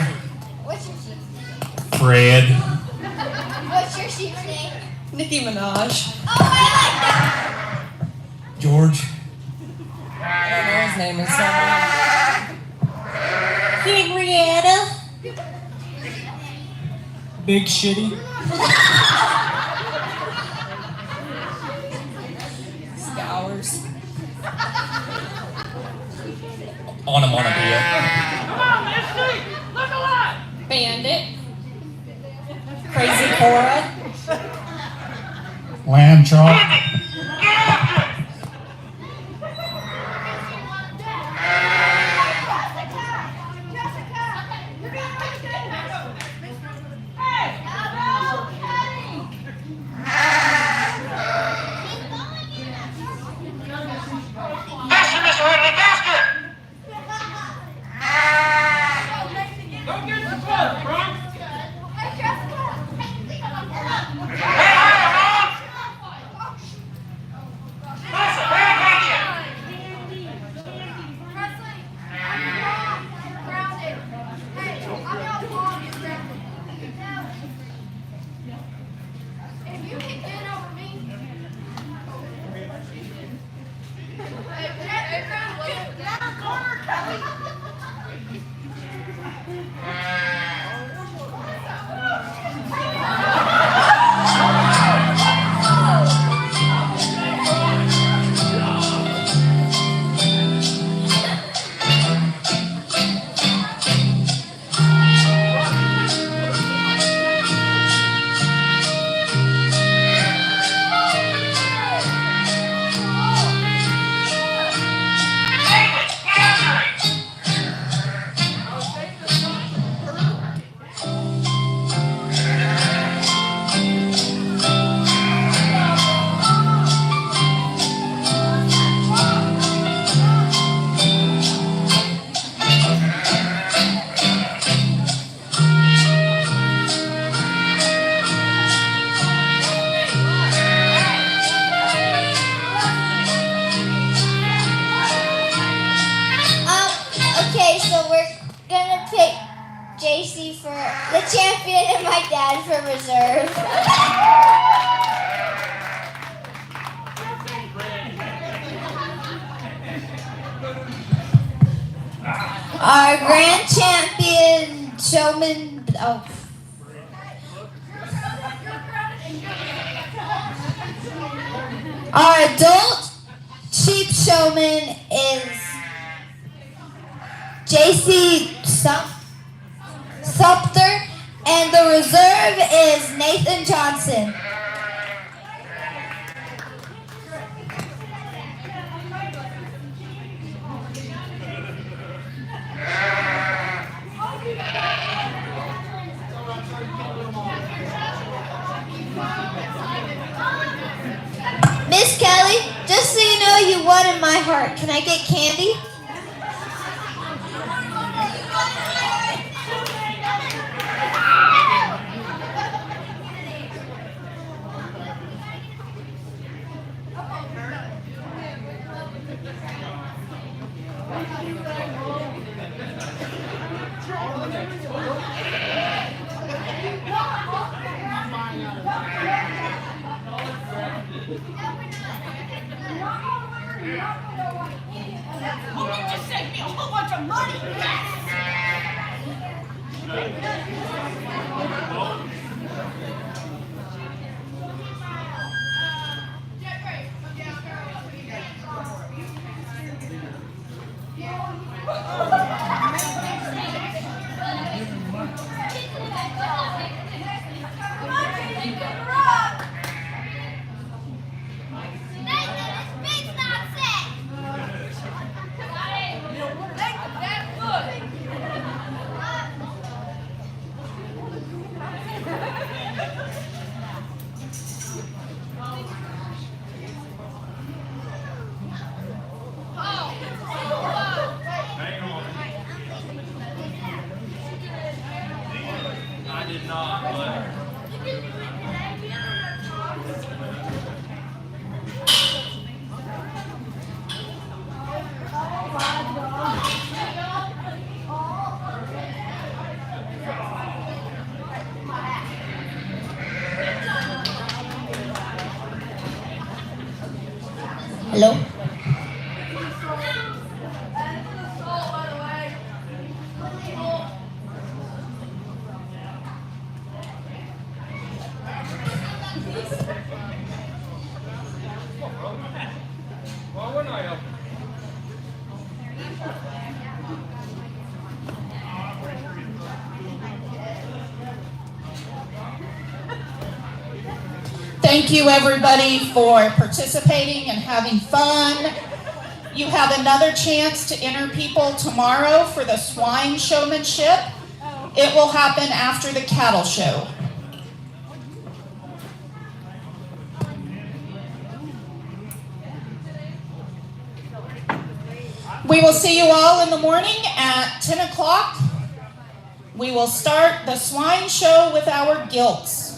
What's your sheep's name? Fred. What's your sheep's name? Nicki Minaj. Oh, I like that. George. I don't know his name is Henrietta. Big Shitty. Scours. Onomatopoeia. Bandit. Crazy Cora. Lamb chop. Okay, so we're gonna pick JC for the champion and my dad for reserve. Our grand champion showman. Oh. Our adult sheep showman is JC Sumter, and the reserve is Nathan Johnson. Miss Kelly, just so you know, you won in my heart. Can I get candy? Hello? Thank you, everybody, for participating and having fun. You have another chance to enter people tomorrow for the swine showmanship. It will happen after the cattle show. We will see you all in the morning at 10 o'clock. We will start the swine show with our gilts.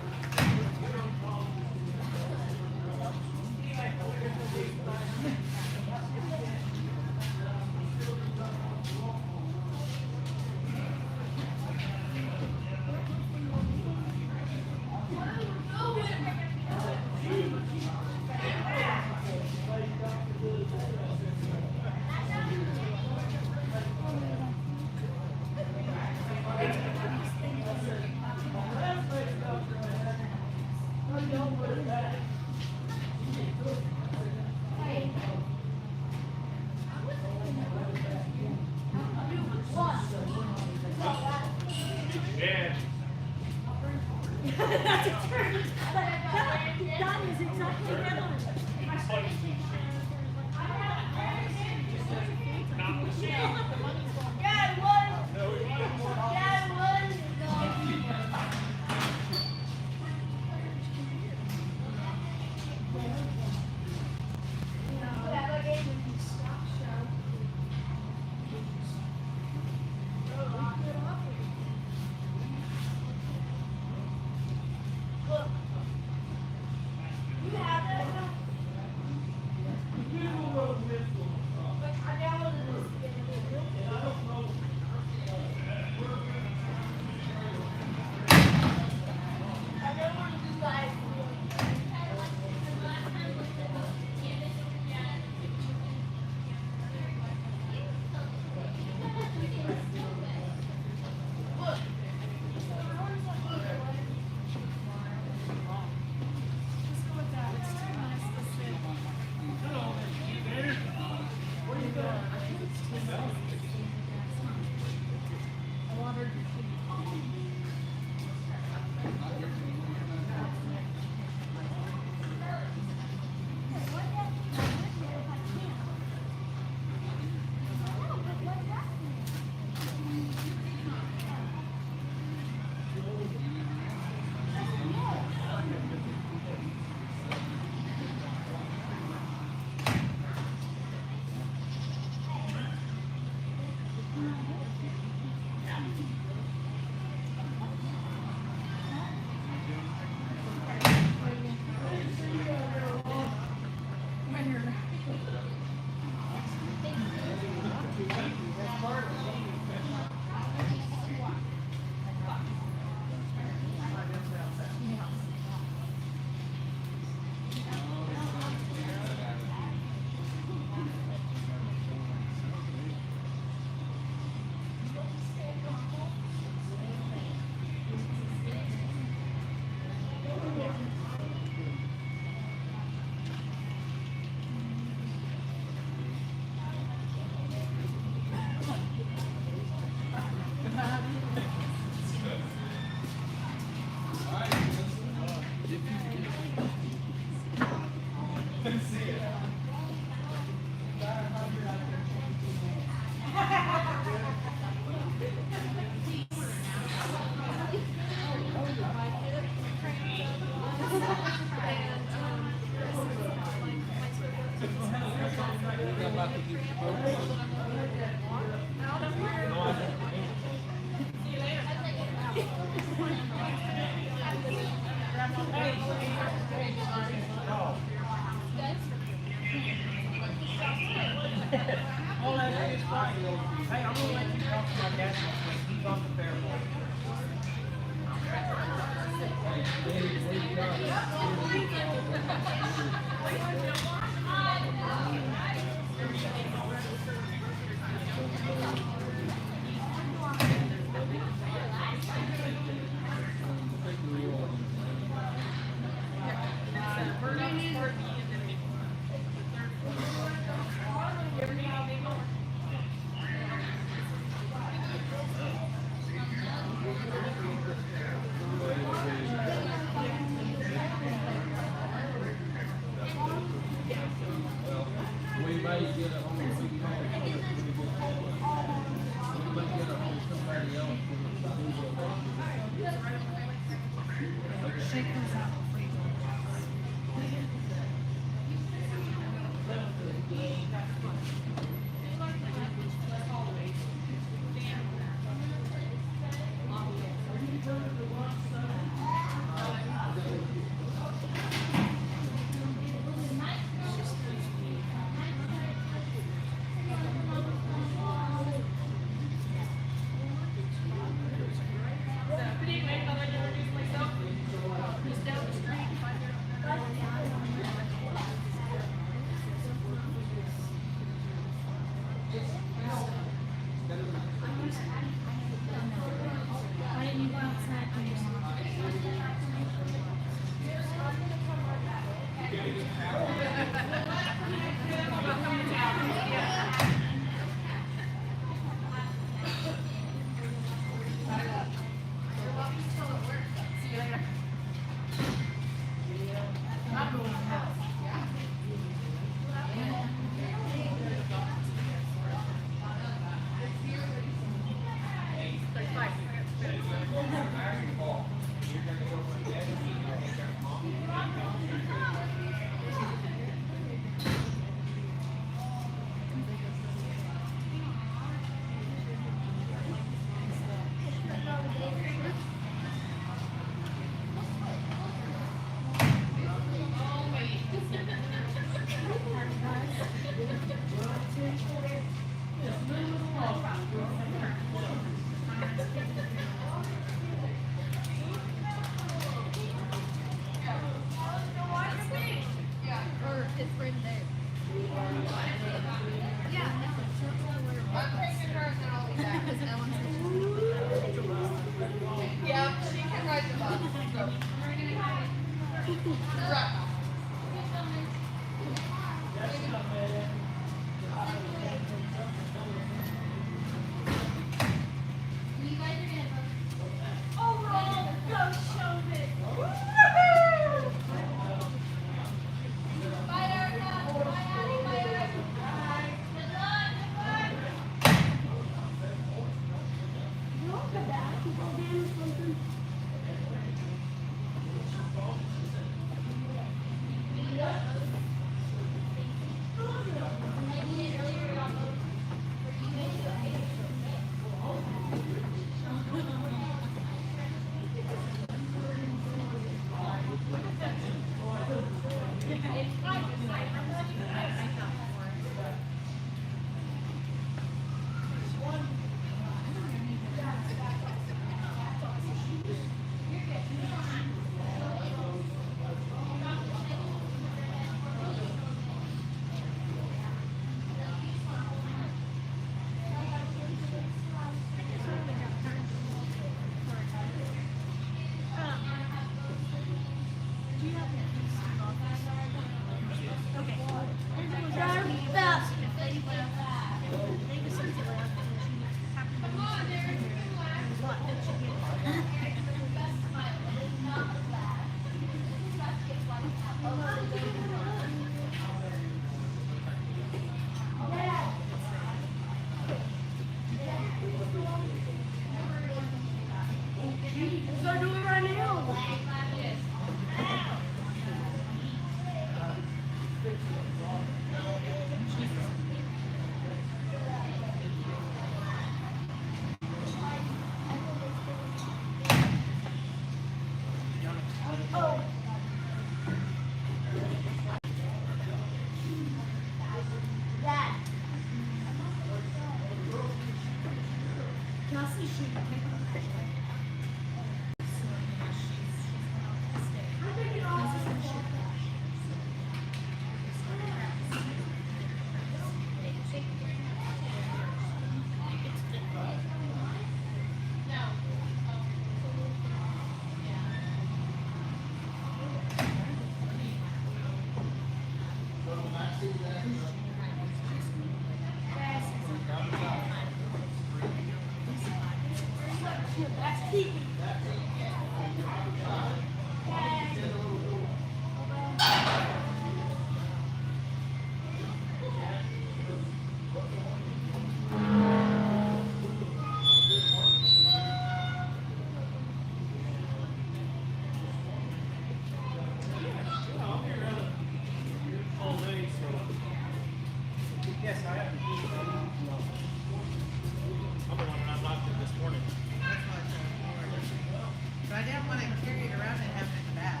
But I didn't want to carry it around and have it in the back.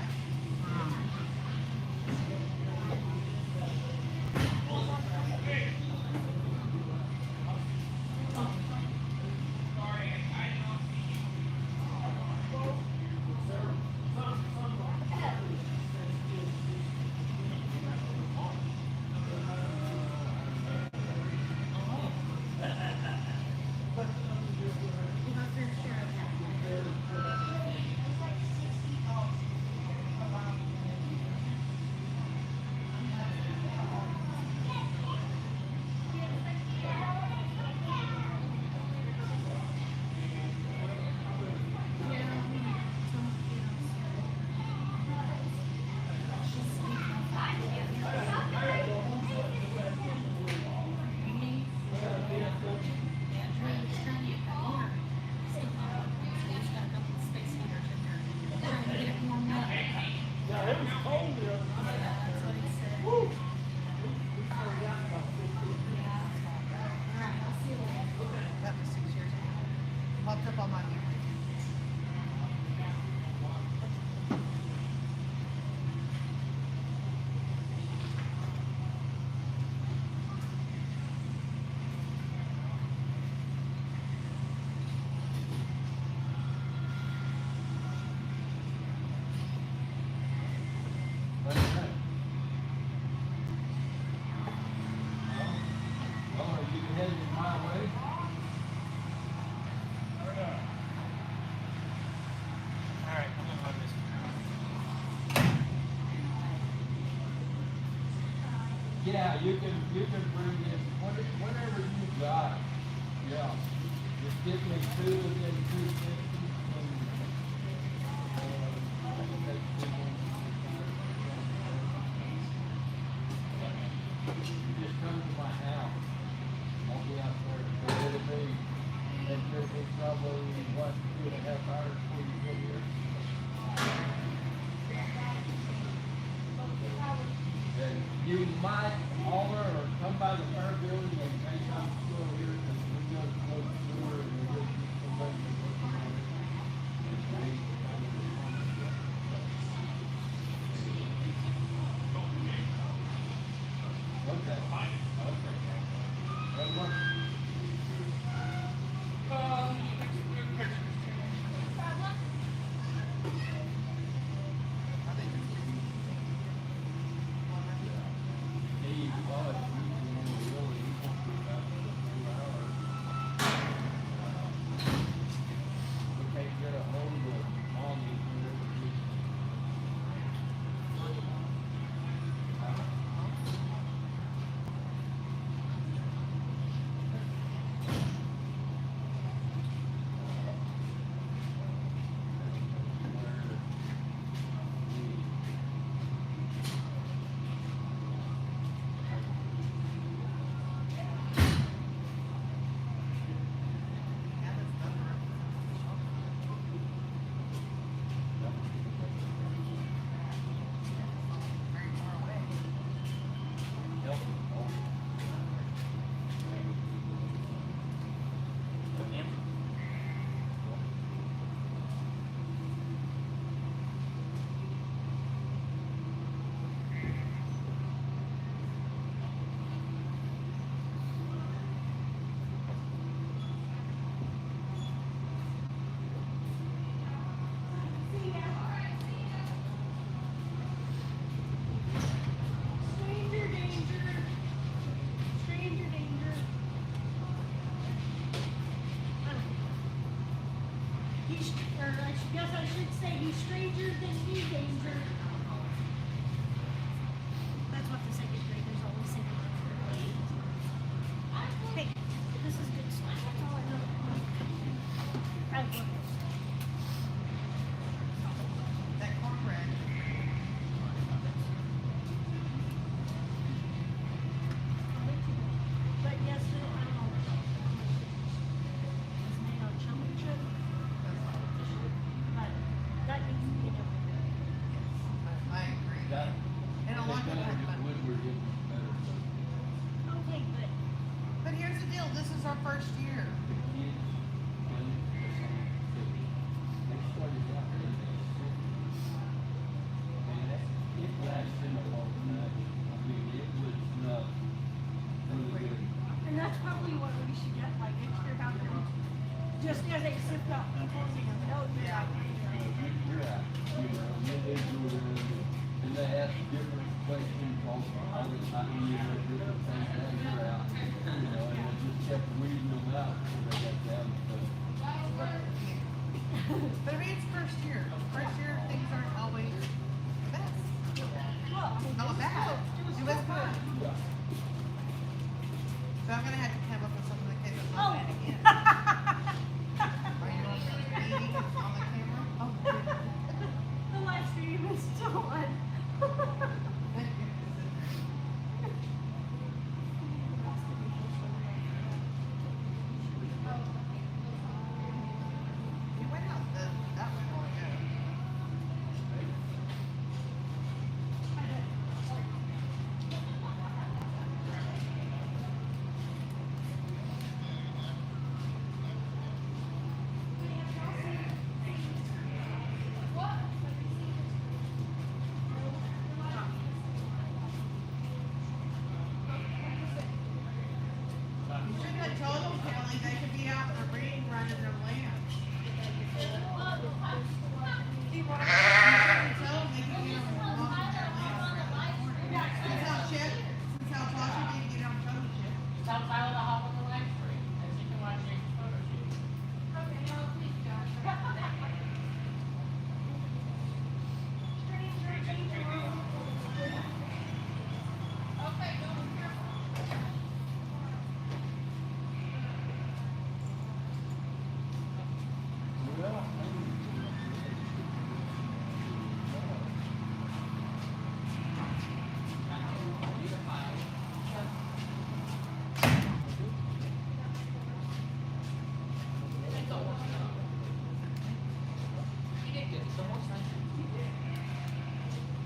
Yeah, you can bring in whatever you got. Yeah. Just give me two within 250 you just come to my house. I'll be out there. It could be probably 2.5 hours before you get here. And you might holler or come by the fair building and say I'm still here because we just close the door and we just get somebody to look at it. Okay. That works. I should say he's stranger than you, danger. That's what the second graders always say. Hey, this is good stuff. That's all I know. I love it. That cornbread. But yes, I don't know. It's made on chocolate chip. But that needs to be done. I agree. That, And a lot of it's gonna that, get Woodward getting better. Okay, but but here's the deal, this is our first year. and that's probably what we should get, like extra help. Just as they sift out people, you know, yeah. And they ask different questions all the time, different things that you're out, and they just kept weeding them out before they got down to But I mean, it's first year. First year, things aren't always the best. Well, Not bad. It was good. So I'm gonna have to come up with something that case it's not bad again. Are you on the meeting on the camera? Oh, good. the live stream is still on.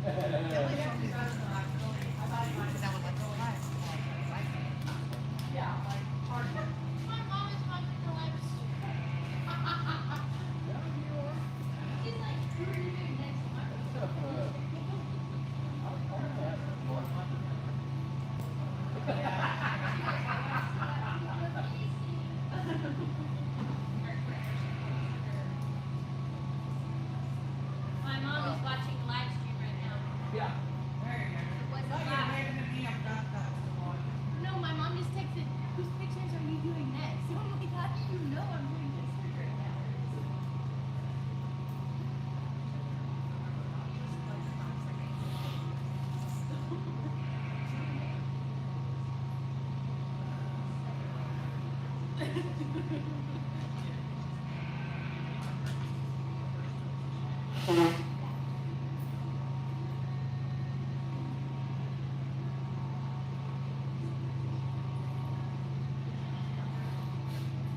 Kelly showed me that. Because I was like, oh, right. My mom is watching the live stream. She's like, who are you doing next month? My mom is watching the live stream right now. Yeah. What's Thought you were waving at me, I'm not that one. No, my mom just texted, whose pictures are you doing next? So I'm like, how do you know I'm doing this right now?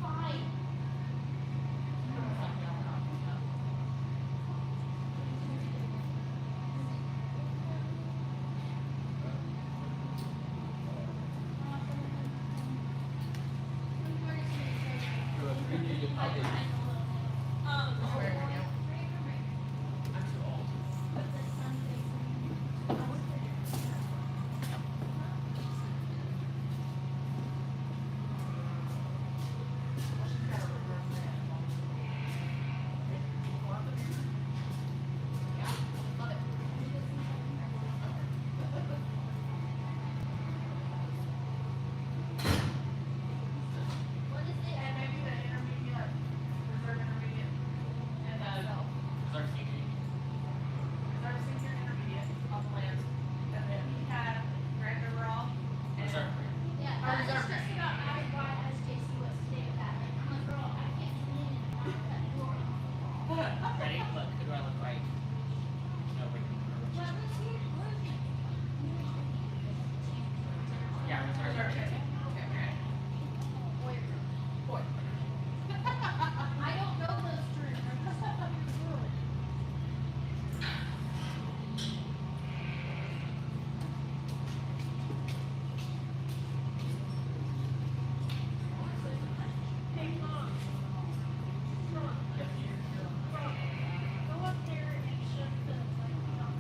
Fine. What is it? And maybe the intermediate, reserve intermediate, and Is our senior? reserve senior intermediate on the lands. And then he had grand overall. What's our? Yeah, I was just about as wide as JC was today with that. Like, I'm like, girl, I can't fit in and I want that door. Ready? Look, who do I look like? No, wait. Well, let's see it. What is it? Yeah, reserve. Okay, grand. Boy. I don't know those terms. Hey, Mom. Come on. Go up there and shut the light off.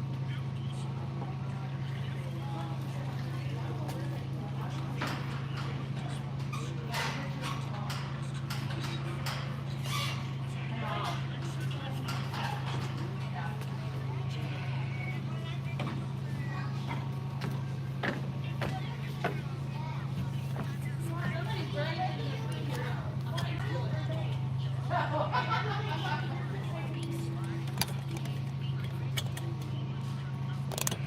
Somebody's running to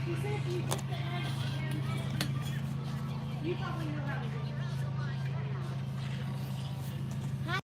She said if you get the eggs and you probably know how to do it.